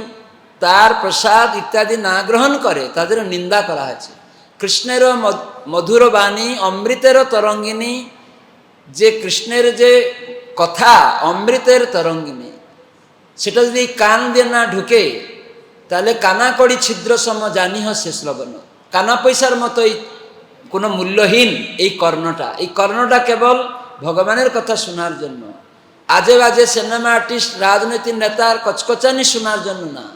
তার প্রসাদ ইত্যাদি না গ্রহণ করে, তাদের নিন্দা করা হয়েছে। কৃষ্ণেরও মধুর বাণী অমৃতেরও তরঙ্গিনী, যে কৃষ্ণের যে কথা অমৃতের তরঙ্গিনী, সেটা যদি কান দিয়ে না ঢুকে, তাহলে কানা কড়ি ছিদ্র সম জানিহ সে শ্রবণ। কানা পয়সার মতোই কোনো মূল্যহীন এই কর্ণটা। এই কর্ণটা কেবল ভগবানের কথা শোনার জন্য, আজে বাজে সিনেমা আর্টিস্ট, রাজনৈতিক নেতার কচকচানি শোনার জন্য না,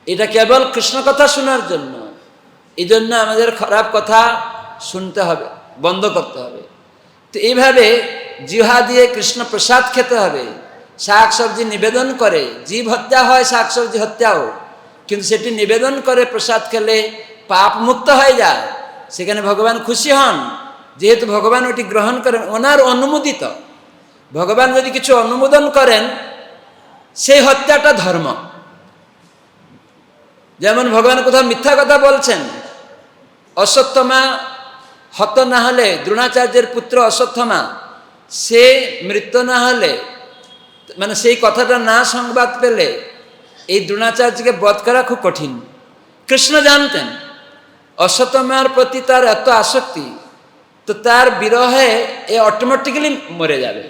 এটা কেবল কৃষ্ণ কথা শোনার জন্য। এই জন্য আমাদের খারাপ কথা শুনতে হবে, বন্ধ করতে হবে। তো এইভাবে জিহ্বা দিয়ে কৃষ্ণ প্রসাদ খেতে হবে। শাক সবজি নিবেদন করে, জীব হত্যা হয়, শাক সবজি হত্যাও, কিন্তু সেটি নিবেদন করে প্রসাদ খেলে পাপ মুক্ত হয়ে যায়, সেখানে ভগবান খুশি হন, যেহেতু ভগবান ওটি গ্রহণ করেন, ওনার অনুমোদিত। ভগবান যদি কিছু অনুমোদন করেন, সেই হত্যাটা ধর্ম। যেমন ভগবান কোথাও মিথ্যা কথা বলছেন, অশ্বত্থমা হত না হলে, দ্রোণাচার্যের পুত্র অশ্বত্থমা, সে মৃত্যু না হলে মানে সেই কথাটা না সংবাদ পেলে এই দ্রোণাচার্যকে বধ করা খুব কঠিন। কৃষ্ণ জানতেন অশ্বত্থামার প্রতি তার এত আসক্তি, তো তার বিরহে এ অটোমেটিক্যালি মরে যাবে।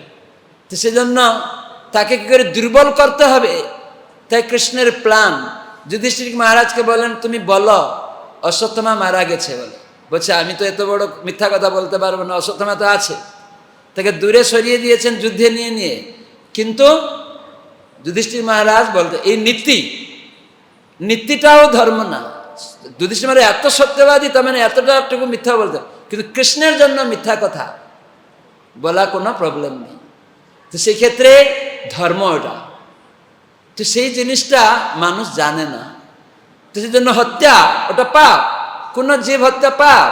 তো সেজন্য তাকে কি করে দুর্বল করতে হবে, তাই কৃষ্ণের প্ল্যান। যুধিষ্ঠির মহারাজকে বলেন তুমি বলো অশ্বত্থামা মারা গেছে বলে। বলছে আমি তো এত বড় মিথ্যা কথা বলতে পারবো না, অশ্বত্থামা তো আছে। তাকে দূরে সরিয়ে দিয়েছেন যুদ্ধে নিয়ে নিয়ে। কিন্তু যুধিষ্ঠির মহারাজ বলতে এই নীতিটাও ধর্ম না। যুধিষ্ঠির মহারাজ এত সত্যবাদী, তার মানে এতটাটুকু মিথ্যা বলতে, কিন্তু কৃষ্ণের জন্য মিথ্যা কথা বলা কোনো প্রবলেম নেই। তো সেই ক্ষেত্রে ধর্ম ওটা, তো সেই জিনিসটা মানুষ জানে না। তো সেই জন্য হত্যা ওটা পাপ, কোনো জীব হত্যা পাপ।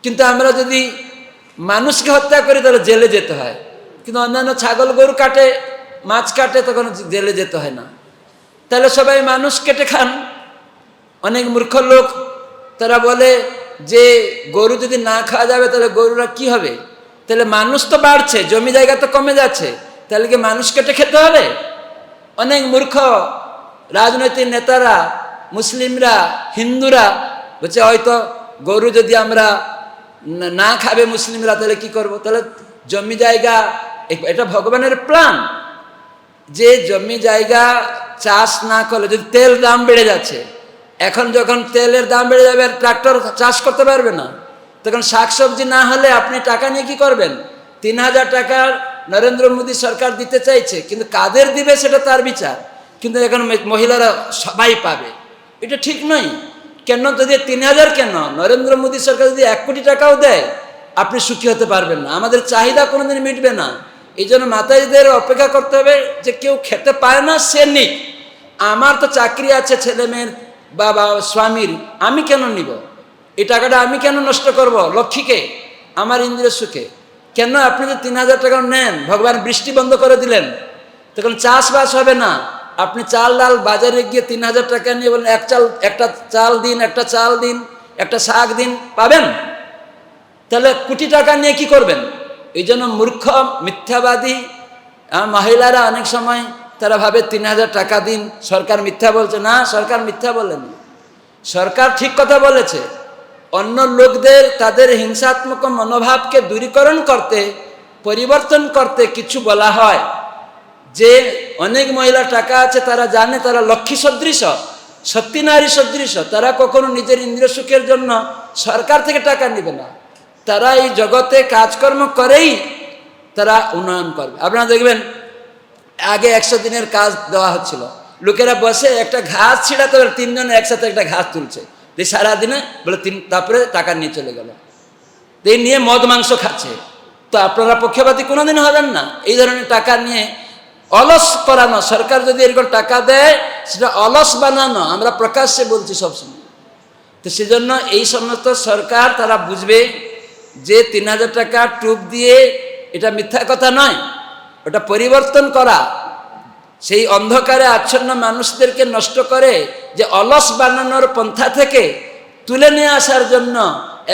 কিন্তু আমরা যদি মানুষকে হত্যা করি তাহলে জেলে যেতে হয়, কিন্তু অন্যান্য ছাগল গরু কাটে, মাছ কাটে, তখন জেলে যেতে হয় না। তাহলে সবাই মানুষ কেটে খান। অনেক মূর্খ লোক তারা বলে যে গরু যদি না খাওয়া যাবে তাহলে গরুরা কি হবে, তাহলে মানুষ তো বাড়ছে, জমি জায়গা তো কমে যাচ্ছে, তাহলে কি মানুষ কেটে খেতে হবে? অনেক মূর্খ রাজনৈতিক নেতারা, মুসলিমরা, হিন্দুরা বলছে হয়তো গরু যদি আমরা না খাবে মুসলিমরা তাহলে কি করব, তাহলে জমি জায়গা, এটা ভগবানের প্ল্যান যে জমি জায়গা চাষ না করলে, যদি তেল দাম বেড়ে যাচ্ছে, এখন যখন তেলের দাম বেড়ে যাবে ট্রাক্টর চাষ করতে পারবে না, তখন শাকসবজি না হলে আপনি টাকা নিয়ে কি করবেন? 3000 টাকা নরেন্দ্র মোদী সরকার দিতে চাইছে, কিন্তু কাদের দিবে সেটা তার বিচার, কিন্তু এখন মহিলারা সবাই পাবে, এটা ঠিক নয়। কেন যদি 3000 কেন, নরেন্দ্র মোদী সরকার যদি 1 কোটি টাকাও দেয় আপনি সুখী হতে পারবেন না, আমাদের চাহিদা কোনোদিন মিটবে না। এই জন্য মাতাজিদের অপেক্ষা করতে হবে যে কেউ খেতে পায় না সে নিক। আমার তো চাকরি আছে, ছেলে মেয়ের বাবা স্বামীর, আমি কেন নিব এই টাকাটা, আমি কেন নষ্ট করব লক্ষ্মীকে, আমার ইন্দ্রিয় সুখে? কেন আপনি যদি 3000 টাকা নেন, ভগবান বৃষ্টি বন্ধ করে দিলেন, তখন চাষবাস হবে না। আপনি চাল ডাল বাজারে গিয়ে 3000 টাকা নিয়ে বলেন একটা চাল দিন, একটা চাল দিন, একটা শাক দিন, পাবেন? তাহলে কোটি টাকা নিয়ে কি করবেন? এই জন্য মূর্খ মিথ্যাবাদী মহিলারা অনেক সময় তারা ভাবে 3000 টাকা দিন, সরকার মিথ্যা বলছে। না, সরকার মিথ্যা বলেনি, সরকার ঠিক কথা বলেছে। অন্য লোকদের তাদের হিংসাত্মক মনোভাবকে দূরীকরণ করতে, পরিবর্তন করতে কিছু বলা হয়। যে অনেক মহিলা টাকা আছে, তারা জানে তারা লক্ষ্মী সদৃশ, সত্যি নারী সদৃশ, তারা কখনো নিজের ইন্দ্রিয় সুখের জন্য সরকার থেকে টাকা নেবে না, তারা এই জগতে কাজকর্ম করেই তারা উন্নয়ন করবে। আপনারা দেখবেন আগে 100 দিনের কাজ দেওয়া হচ্ছিল, লোকেরা বসে একটা ঘাস ছিঁড়াতে, 3 জন একসাথে একটা ঘাস তুলছে, যে সারাদিনে বলে তারপরে টাকা নিয়ে চলে গেল, এই নিয়ে মদ মাংস খাচ্ছে। তো আপনারা পক্ষপাতী কোনোদিন হবেন না। এই ধরনের টাকা নিয়ে অলস করানো, সরকার যদি এরকম টাকা দেয় সেটা অলস বানানো, আমরা প্রকাশ্যে বলছি সবসময়। তো সেজন্য এই সমস্ত সরকার তারা বুঝবে যে 3000 টাকা টুপ দিয়ে এটা মিথ্যা কথা নয়, ওটা পরিবর্তন করা, সেই অন্ধকারে আচ্ছন্ন মানুষদেরকে নষ্ট করে যে অলস বানানোর পন্থা থেকে তুলে নিয়ে আসার জন্য,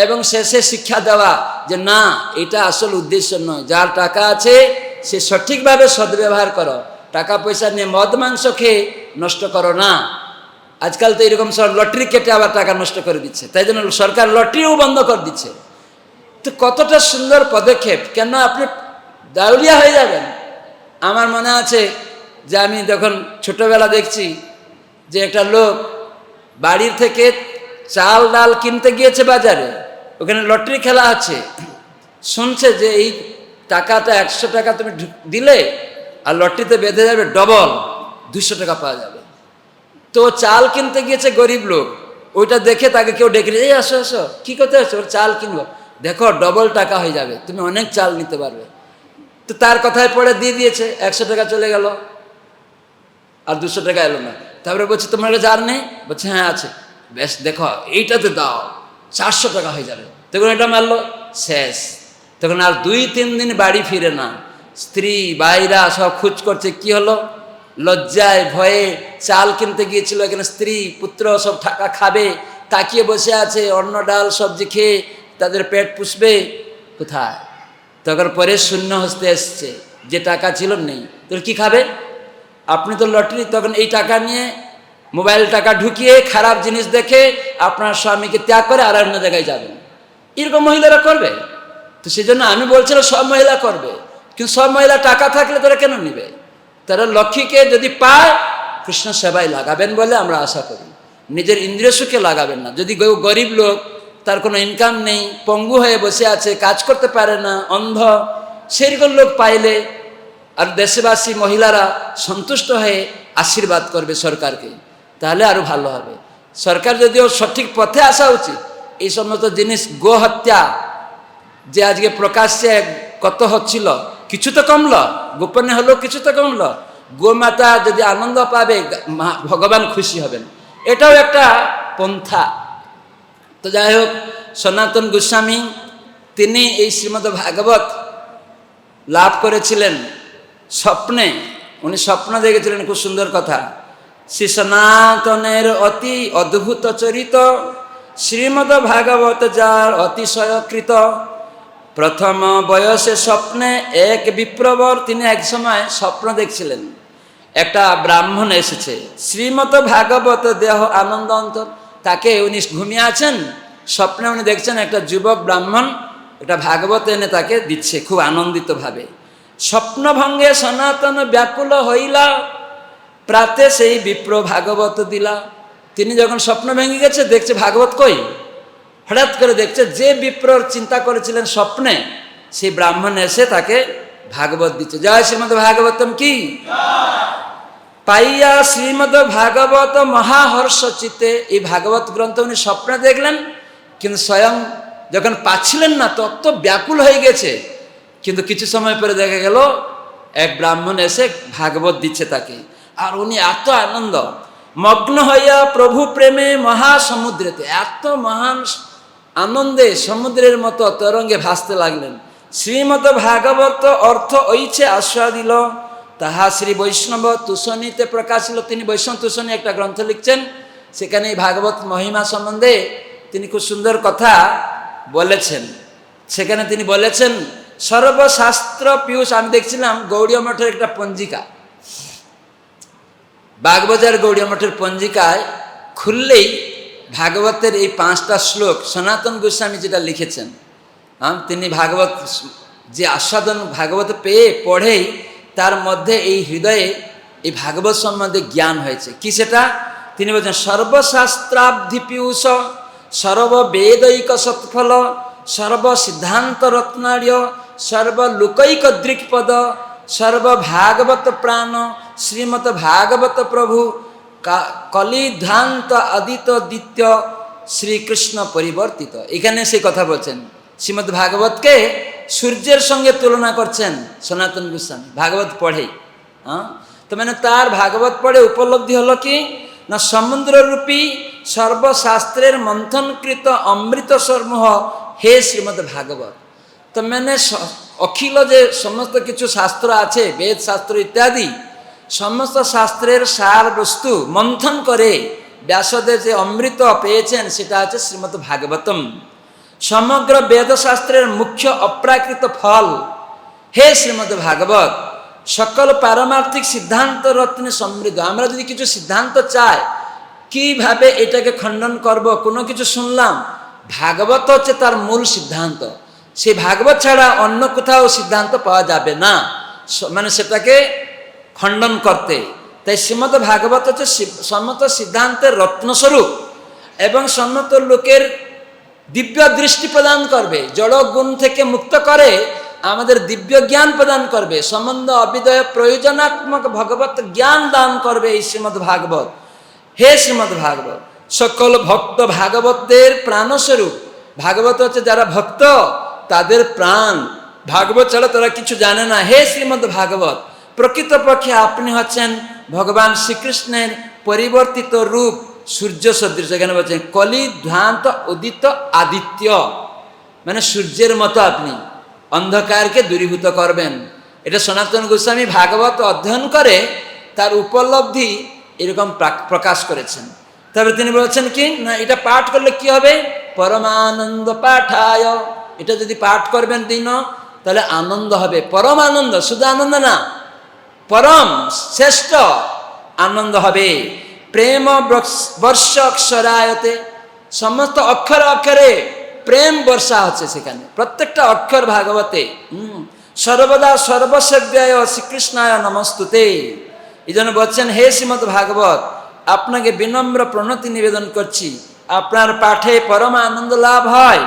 এবং শেষে শিক্ষা দেওয়া যে না, এটা আসল উদ্দেশ্য নয়। যার টাকা আছে সে সঠিকভাবে সদ্ব্যবহার করো, টাকা পয়সা নিয়ে মদ মাংস খেয়ে নষ্ট করো না। আজকাল তো এরকম সব লটারি কেটে আবার টাকা নষ্ট করে দিচ্ছে, তাই জন্য সরকার লটারিও বন্ধ করে দিচ্ছে। তো কতটা সুন্দর পদক্ষেপ, কেন আপনি দাউলিয়া হয়ে যাবেন? আমার মনে আছে যে আমি যখন ছোটবেলা দেখছি যে একটা লোক বাড়ির থেকে চাল ডাল কিনতে গিয়েছে বাজারে, ওখানে লটারি খেলা আছে, শুনছে যে এই টাকাটা 100 টাকা তুমি দিলে আর লটারিতে বেঁধে যাবে ডবল 200 টাকা পাওয়া যাবে। তো চাল কিনতে গিয়েছে গরিব লোক, ওইটা দেখে তাকে কেউ ডেকে নিয়ে, এই আসো আসো, কী করতে আসছো? ওর চাল কিনবো, দেখো ডবল টাকা হয়ে যাবে, তুমি অনেক চাল নিতে পারবে। তো তার কথায় পড়ে দিয়ে দিয়েছে, 100 টাকা চলে গেল, আর 200 টাকা এলো না। তারপরে বলছে তোমার কাছে আর নেই? বলছে হ্যাঁ আছে। বেশ, দেখো এইটাতে দাও, 400 টাকা হয়ে যাবে। তখন এটা মারলো, শেষ। তখন আর 2-3 দিন বাড়ি ফিরে না, স্ত্রী ভাইরা সব খোঁজ করছে কি হলো, লজ্জায় ভয়ে চাল কিনতে গিয়েছিল, এখানে স্ত্রী পুত্র সব টাকা খাবে, তাকিয়ে বসে আছে, অন্ন ডাল সবজি খেয়ে তাদের পেট পুষবে কোথায়? তখন পরে শূন্য হস্তে এসছে, যে টাকা ছিল নেই, তো কি খাবে? আপনি তো লটারি, তখন এই টাকা নিয়ে মোবাইল টাকা ঢুকিয়ে খারাপ জিনিস দেখে আপনার স্বামীকে ত্যাগ করে আর অন্য জায়গায় যাবেন। এরকম মহিলারা করবে। তো সেই জন্য আমি বলছিলাম সব মহিলা করবে, কিন্তু সব মহিলা টাকা থাকলে তারা কেন নিবে? তারা লক্ষ্মীকে যদি পায় কৃষ্ণ সেবায় লাগাবেন বলে আমরা আশা করি, নিজের ইন্দ্রিয় সুখে লাগাবেন না। যদি গরিব লোক, তার কোনো ইনকাম নেই, পঙ্গু হয়ে বসে আছে, কাজ করতে পারে না, অন্ধ, সেরকম লোক পাইলে আর দেশবাসী মহিলারা সন্তুষ্ট হয়ে আশীর্বাদ করবে সরকারকে, তাহলে আরো ভালো হবে। সরকার যদিও সঠিক পথে আসা উচিত। এই সমস্ত জিনিস, গো হত্যা যে আজকে প্রকাশ্যে কত হচ্ছিল, কিছু তো কমলো, গোপনে হলেও কিছু তো কমলো। গোমাতা যদি আনন্দ পাবে, ভগবান খুশি হবেন, এটাও একটা পন্থা। তো যাই হোক, সনাতন গোস্বামী তিনি এই শ্রীমদ্ ভাগবত লাভ করেছিলেন স্বপ্নে। উনি স্বপ্ন দেখেছিলেন, খুব সুন্দর কথা। শ্রী সনাতনের অতি অদ্ভুত চরিত, শ্রীমদ্ ভাগবত যার অতিশয়কৃত। প্রথম বয়সে স্বপ্নে এক বিপ্রবর, তিনি এক সময় স্বপ্ন দেখছিলেন, একটা ব্রাহ্মণ এসেছে, শ্রীমদ্ ভাগবত দেহ আনন্দ অন্তর। তাকে উনি ঘুমিয়ে আছেন, স্বপ্নে উনি দেখছেন একটা যুবক ব্রাহ্মণ একটা ভাগবত এনে তাকে দিচ্ছে খুব আনন্দিত ভাবে। স্বপ্নভঙ্গে সনাতন ব্যাকুল হইলা, প্রাতে সেই বিপ্র ভাগবত দিলা। তিনি যখন স্বপ্ন ভেঙে গেছে, দেখছে ভাগবত কই, হঠাৎ করে দেখছে যে বিপ্রর চিন্তা করেছিলেন স্বপ্নে, সেই ব্রাহ্মণ এসে তাকে ভাগবত দিচ্ছে। জয় শ্রীমদ্ ভাগবতম কি। পাইয়া শ্রীমদ্ ভাগবত মহাহর্ষ চিত্তে, এই ভাগবত গ্রন্থ উনি স্বপ্নে দেখলেন, কিন্তু স্বয়ং যখন পাচ্ছিলেন না তত ব্যাকুল হয়ে গেছে। কিন্তু কিছু সময় পরে দেখা গেল এক ব্রাহ্মণ এসে ভাগবত দিচ্ছে তাকে, আর উনি এত আনন্দ মগ্ন হইয়া প্রভু প্রেমে মহাসমুদ্রেতে, এত মহান আনন্দে সমুদ্রের মতো তরঙ্গে ভাসতে লাগলেন। শ্রীমদ্ ভাগবত অর্থ ঐছে আস্বাদিল, তাহা শ্রী বৈষ্ণব তুষণীতে প্রকাশিল। তিনি বৈষ্ণব তুষণী একটা গ্রন্থ লিখছেন, সেখানে এই ভাগবত মহিমা সম্বন্ধে তিনি খুব সুন্দর কথা বলেছেন। সেখানে তিনি বলেছেন, সর্বশাস্ত্র পীয়ূষ। আমি দেখছিলাম গৌড়ীয় মঠের একটা পঞ্জিকা, বাগবাজার গৌড়ীয় মঠের পঞ্জিকায় খুললেই ভাগবতের এই 5টা শ্লোক সনাতন গোস্বামী যেটা লিখেছেন, তিনি ভাগবত যে আস্বাদন ভাগবত পেয়ে পড়েই তার মধ্যে এই হৃদয়ে এই ভাগবত সম্বন্ধে জ্ঞান হয়েছে। কি সেটা? তিনি বলছেন, সর্বশাস্ত্রাব্ধি পীয়ূষ, সর্ববেদৈক সৎফল, সর্বসিদ্ধান্ত রত্নার্য, সর্বলোকৈক দৃক্পদ, সর্বভাগবত প্রাণ, শ্রীমৎ ভাগবত প্রভু, কলিধ্বান্ত আদিত দ্বিতীয় শ্রীকৃষ্ণ পরিবর্তিত। এখানে সেই কথা বলছেন, শ্রীমদ্ ভাগবতকে সূর্যের সঙ্গে তুলনা করছেন সনাতন গোস্বামী ভাগবত পড়ে। তো মানে তার ভাগবত পড়ে উপলব্ধি হলো কি না, সমুদ্ররূপী সর্বশাস্ত্রের মন্থনকৃত অমৃত সমূহ হে শ্রীমদ্ ভাগবত। তো মানে অখিল যে সমস্ত কিছু শাস্ত্র আছে, বেদ শাস্ত্র ইত্যাদি, সমস্ত শাস্ত্রের সার বস্তু মন্থন করে ব্যাসদেব যে অমৃত পেয়েছেন সেটা আছে শ্রীমদ্ ভাগবতম। সমগ্র বেদশাস্ত্রের মুখ্য অপ্রাকৃত ফল হে শ্রীমদ্ ভাগবত, সকল পারমার্থিক সিদ্ধান্ত রত্নে সমৃদ্ধ। আমরা যদি কিছু সিদ্ধান্ত চাই, কিভাবে এটাকে খণ্ডন করব, কোনো কিছু শুনলাম, ভাগবত হচ্ছে তার মূল সিদ্ধান্ত। সেই ভাগবত ছাড়া অন্য কোথাও সিদ্ধান্ত পাওয়া যাবে না, মানে সেটাকে খণ্ডন করতে। তাই শ্রীমদ্ ভাগবত হচ্ছে সমস্ত সিদ্ধান্তের রত্নস্বরূপ এবং সমস্ত লোকের দিব্য দৃষ্টি প্রদান করবে, জড় গুণ থেকে মুক্ত করে আমাদের দিব্য জ্ঞান প্রদান করবে, সম্বন্ধ অবিদয় প্রয়োজনাত্মক ভগবত জ্ঞান দান করবে এই শ্রীমদ্ ভাগবত। হে শ্রীমদ্ ভাগবত, সকল ভক্ত ভাগবতের প্রাণস্বরূপ। ভাগবত হচ্ছে যারা ভক্ত তাদের প্রাণ, ভাগবত ছাড়া তারা কিছু জানে না। হে শ্রীমদ্ ভাগবত, প্রকৃতপক্ষে আপনি হচ্ছেন ভগবান শ্রীকৃষ্ণের পরিবর্তিত রূপ, সূর্য সদৃশ। এখানে বলছেন কলিধ্বান্ত উদিত আদিত্য, মানে সূর্যের মতো আপনি অন্ধকারকে দূরীভূত করবেন। এটা সনাতন গোস্বামী ভাগবত অধ্যয়ন করে তার উপলব্ধি এরকম প্রকাশ করেছেন। তবে তিনি বলছেন কি না, এটা পাঠ করলে কি হবে, পরমানন্দ পাঠায়। এটা যদি পাঠ করবেন দিন, তা তাহলে আনন্দ হবে, পরম আনন্দ, শুধু আনন্দ না, পরম শ্রেষ্ঠ আনন্দ হবে। প্রেম বর্ষ অক্ষরায়তে, সমস্ত অক্ষরে অক্ষরে প্রেম বর্ষা হচ্ছে সেখানে, প্রত্যেকটা অক্ষর ভাগবতে। সর্বদা সর্বসেব্যায় শ্রীকৃষ্ণায় নমস্তুতে। এই জন্য বলছেন, হে শ্রীমদ্ ভাগবত, আপনাকে বিনম্র প্রণতি নিবেদন করছি, আপনার পাঠে পরম আনন্দ লাভ হয়।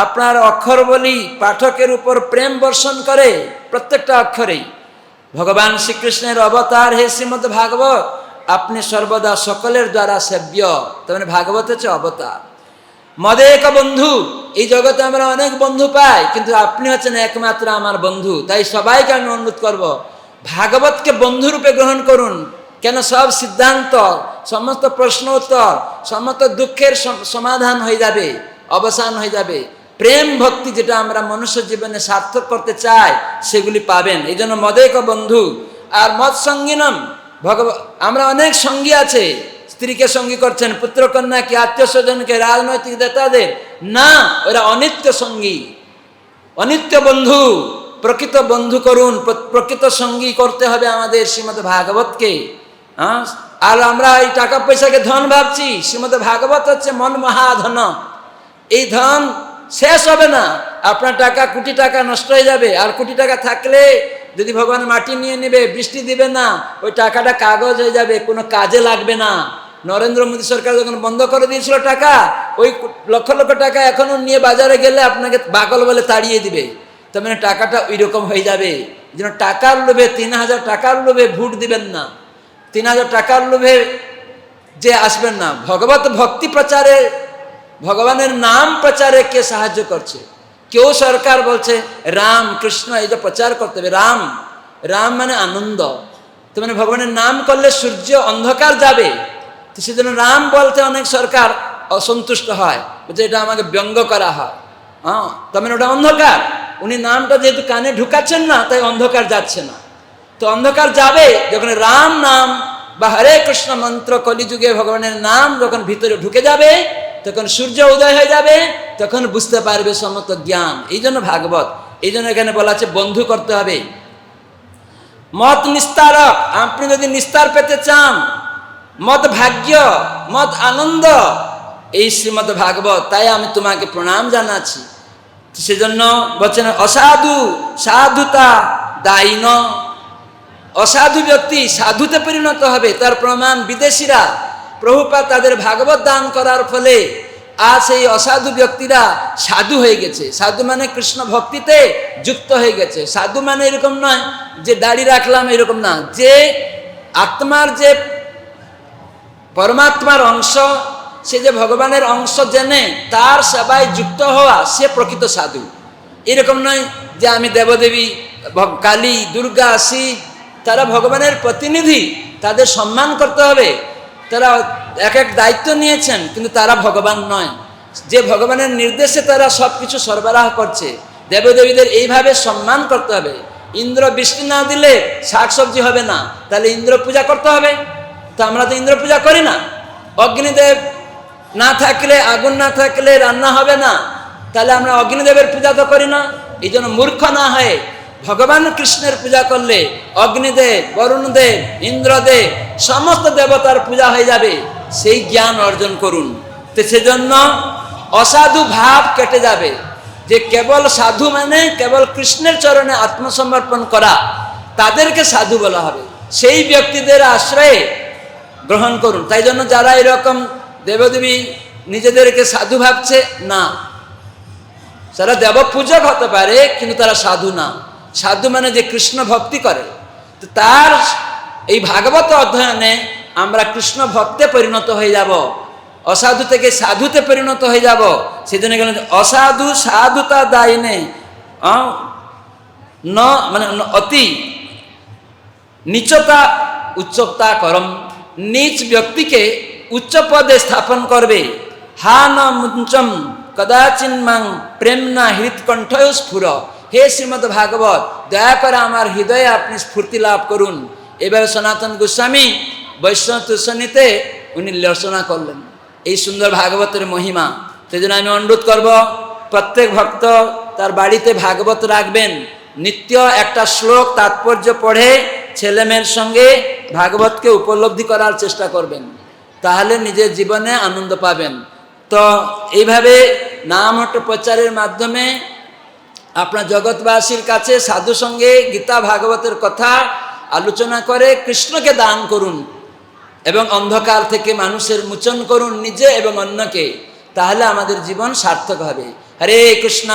আপনার অক্ষর বলি পাঠকের উপর প্রেম বর্ষণ করে, প্রত্যেকটা অক্ষরেই। ভগবান শ্রীকৃষ্ণের অবতার হে শ্রীমদ্ ভাগবত, আপনি সর্বদা সকলের দ্বারা সেব্য, তার মানে ভাগবত হচ্ছে অবতার। মদে এক বন্ধু, এই জগতে আমরা অনেক বন্ধু পাই, কিন্তু আপনি হচ্ছেন একমাত্র আমার বন্ধু। তাই সবাইকে আমি অনুরোধ করব, ভাগবতকে বন্ধুরূপে গ্রহণ করুন। কেন? সব সিদ্ধান্ত, সমস্ত প্রশ্ন উত্তর, সমস্ত দুঃখের সমাধান হয়ে যাবে, অবসান হয়ে যাবে। প্রেম ভক্তি যেটা আমরা মনুষ্য জীবনে সার্থক করতে চাই, সেগুলি পাবেন। এই জন্য মদেক বন্ধু। আর মদ সঙ্গিনম, আমরা অনেক সঙ্গী আছে, স্ত্রীকে সঙ্গী করছেন, পুত্র কন্যাকে, আত্মীয় স্বজনকে, রাজনৈতিক নেতাদের, না, ওরা অনিত্য সঙ্গী, অনিত্য বন্ধু। প্রকৃত বন্ধু করুন, প্রকৃত সঙ্গী করতে হবে আমাদের শ্রীমদ্ ভাগবতকে। হ্যাঁ, আর আমরা এই টাকা পয়সাকে ধন ভাবছি, শ্রীমদ্ ভাগবত হচ্ছে মন মহাধন। এই ধন শেষ হবে না, আপনার টাকা, কোটি টাকা নষ্ট হয়ে যাবে। আর কোটি টাকা থাকলে যদি ভগবান মাটি নিয়ে নেবে, বৃষ্টি দিবে না, ওই টাকাটা কাগজ হয়ে যাবে, কোনো কাজে লাগবে না। নরেন্দ্র মোদী সরকার যখন বন্ধ করে দিয়েছিল টাকা, ওই লক্ষ লক্ষ টাকা এখনো নিয়ে বাজারে গেলে আপনাকে পাগল বলে তাড়িয়ে দিবে। তার মানে টাকাটা ওই রকম হয়ে যাবে। এই জন্য টাকার লোভে, 3000 টাকার লোভে ভোট দিবেন না, 3000 টাকার লোভে যে আসবেন না। ভগবত ভক্তি প্রচারে, ভগবানের নাম প্রচারে কে সাহায্য করছে? কেউ সরকার বলছে রাম কৃষ্ণ এই যে প্রচার করতে হবে, রাম, রাম মানে আনন্দ। তো মানে ভগবানের নাম করলে সূর্য অন্ধকার যাবে, তো সেজন্য রাম বলতে অনেক সরকার অসন্তুষ্ট হয়, বলছে এটা আমাকে ব্যঙ্গ করা হয়। হ্যাঁ, তার মানে ওটা অন্ধকার। উনি নামটা যেহেতু কানে ঢুকাচ্ছেন না, তাই অন্ধকার যাচ্ছে না। তো অন্ধকার যাবে যখন রাম নাম বা হরে কৃষ্ণ মন্ত্র কলিযুগে ভগবানের নাম যখন ভিতরে ঢুকে যাবে, তখন সূর্য উদয় হয়ে যাবে, তখন বুঝতে পারবে সমস্ত জ্ঞান। এই জন্য ভাগবত, এই জন্য এখানে বলা আছে বন্ধু করতে হবে। মত নিস্তারক, আপনি যদি নিস্তার পেতে চান, মত ভাগ্য, মত আনন্দ, এই শ্রীমদ ভাগবত, তাই আমি তোমাকে প্রণাম জানাচ্ছি। সেজন্য বলছেন অসাধু সাধুতা দায়ীন, অসাধু ব্যক্তি সাধুতে পরিণত হবে, তার প্রমাণ বিদেশিরা। প্রভুপাদ তাদের ভাগবত দান করার ফলে আজ এই অসাধু ব্যক্তিরা সাধু হয়ে গেছে। সাধু মানে কৃষ্ণ ভক্তিতে যুক্ত হয়ে গেছে। সাধু মানে এরকম নয় যে দাড়ি রাখলাম, এরকম না, যে আত্মার, যে পরমাত্মার অংশ, সে যে ভগবানের অংশ জেনে তার সেবায় যুক্ত হওয়া, সে প্রকৃত সাধু। এরকম নয় যে আমি দেবদেবী, কালী, দুর্গা, শিব, তারা ভগবানের প্রতিনিধি, তাদের সম্মান করতে হবে। তারা এক এক দায়িত্ব নিয়েছেন, কিন্তু তারা ভগবান নয়। যে ভগবানের নির্দেশে তারা সব কিছু সরবরাহ করছে, দেবদেবীদের এইভাবে সম্মান করতে হবে। ইন্দ্র বৃষ্টি না দিলে শাকসবজি হবে না, তাহলে ইন্দ্র পূজা করতে হবে। তো আমরা তো ইন্দ্র পূজা করি না। অগ্নিদেব না থাকলে, আগুন না থাকলে রান্না হবে না, তাহলে আমরা অগ্নিদেবের পূজা তো করি না। এই জন্য মূর্খ না হয়ে ভগবান কৃষ্ণের পূজা করলে অগ্নিদেব, বরুণদেব, ইন্দ্রদেব, সমস্ত দেবতার পূজা হয়ে যাবে। সেই জ্ঞান অর্জন করুন। তো সেজন্য অসাধু ভাব কেটে যাবে, যে কেবল সাধু মানে কেবল কৃষ্ণের চরণে আত্মসমর্পণ করা, তাদেরকে সাধু বলা হবে। সেই ব্যক্তিদের আশ্রয়ে গ্রহণ করুন। তাই জন্য যারা এরকম দেবদেবী নিজেদেরকে সাধু ভাবছে, না, তারা দেব পূজক হতে পারে, কিন্তু তারা সাধু না। সাধু মানে যে কৃষ্ণ ভক্তি করে। তো তার এই ভাগবত অধ্যয়নে আমরা কৃষ্ণ ভক্তে পরিণত হয়ে যাব, অসাধু থেকে সাধুতে পরিণত হয়ে যাব। সেজন্য গেলেন অসাধু সাধুতা দায়িনে ন, মানে অতি নিচতা উচ্চতা করম, নিচ ব্যক্তিকে উচ্চ পদে স্থাপন করবে। হা ন মুঞ্চম কদাচিন মাং প্রেম না হৃৎকণ্ঠয় স্ফুর। হে শ্রীমদ্ ভাগবত, দয়া করে আমার হৃদয়ে আপনি স্ফূর্তি লাভ করুন। এবার সনাতন গোস্বামী বৈষ্ণব তুষণীতে উনি রচনা করলেন এই সুন্দর ভাগবতের মহিমা। সেই জন্য আমি অনুরোধ করব, প্রত্যেক ভক্ত তার বাড়িতে ভাগবত রাখবেন, নিত্য একটা শ্লোক তাৎপর্য পড়ে ছেলেমেয়ের সঙ্গে ভাগবতকে উপলব্ধি করার চেষ্টা করবেন, তাহলে নিজের জীবনে আনন্দ পাবেন। তো এইভাবে নাম হট্ট প্রচারের মাধ্যমে আপনার জগৎবাসীর কাছে সাধু সঙ্গে গীতা ভাগবতের কথা আলোচনা করে কৃষ্ণকে দান করুন এবং অন্ধকার থেকে মানুষের মোচন করুন নিজে এবং অন্যকে, তাহলে আমাদের জীবন সার্থক হবে। হরে কৃষ্ণ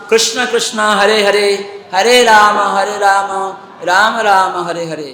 কৃষ্ণ কৃষ্ণ হরে হরে, হরে রাম রাম রাম হরে হরে।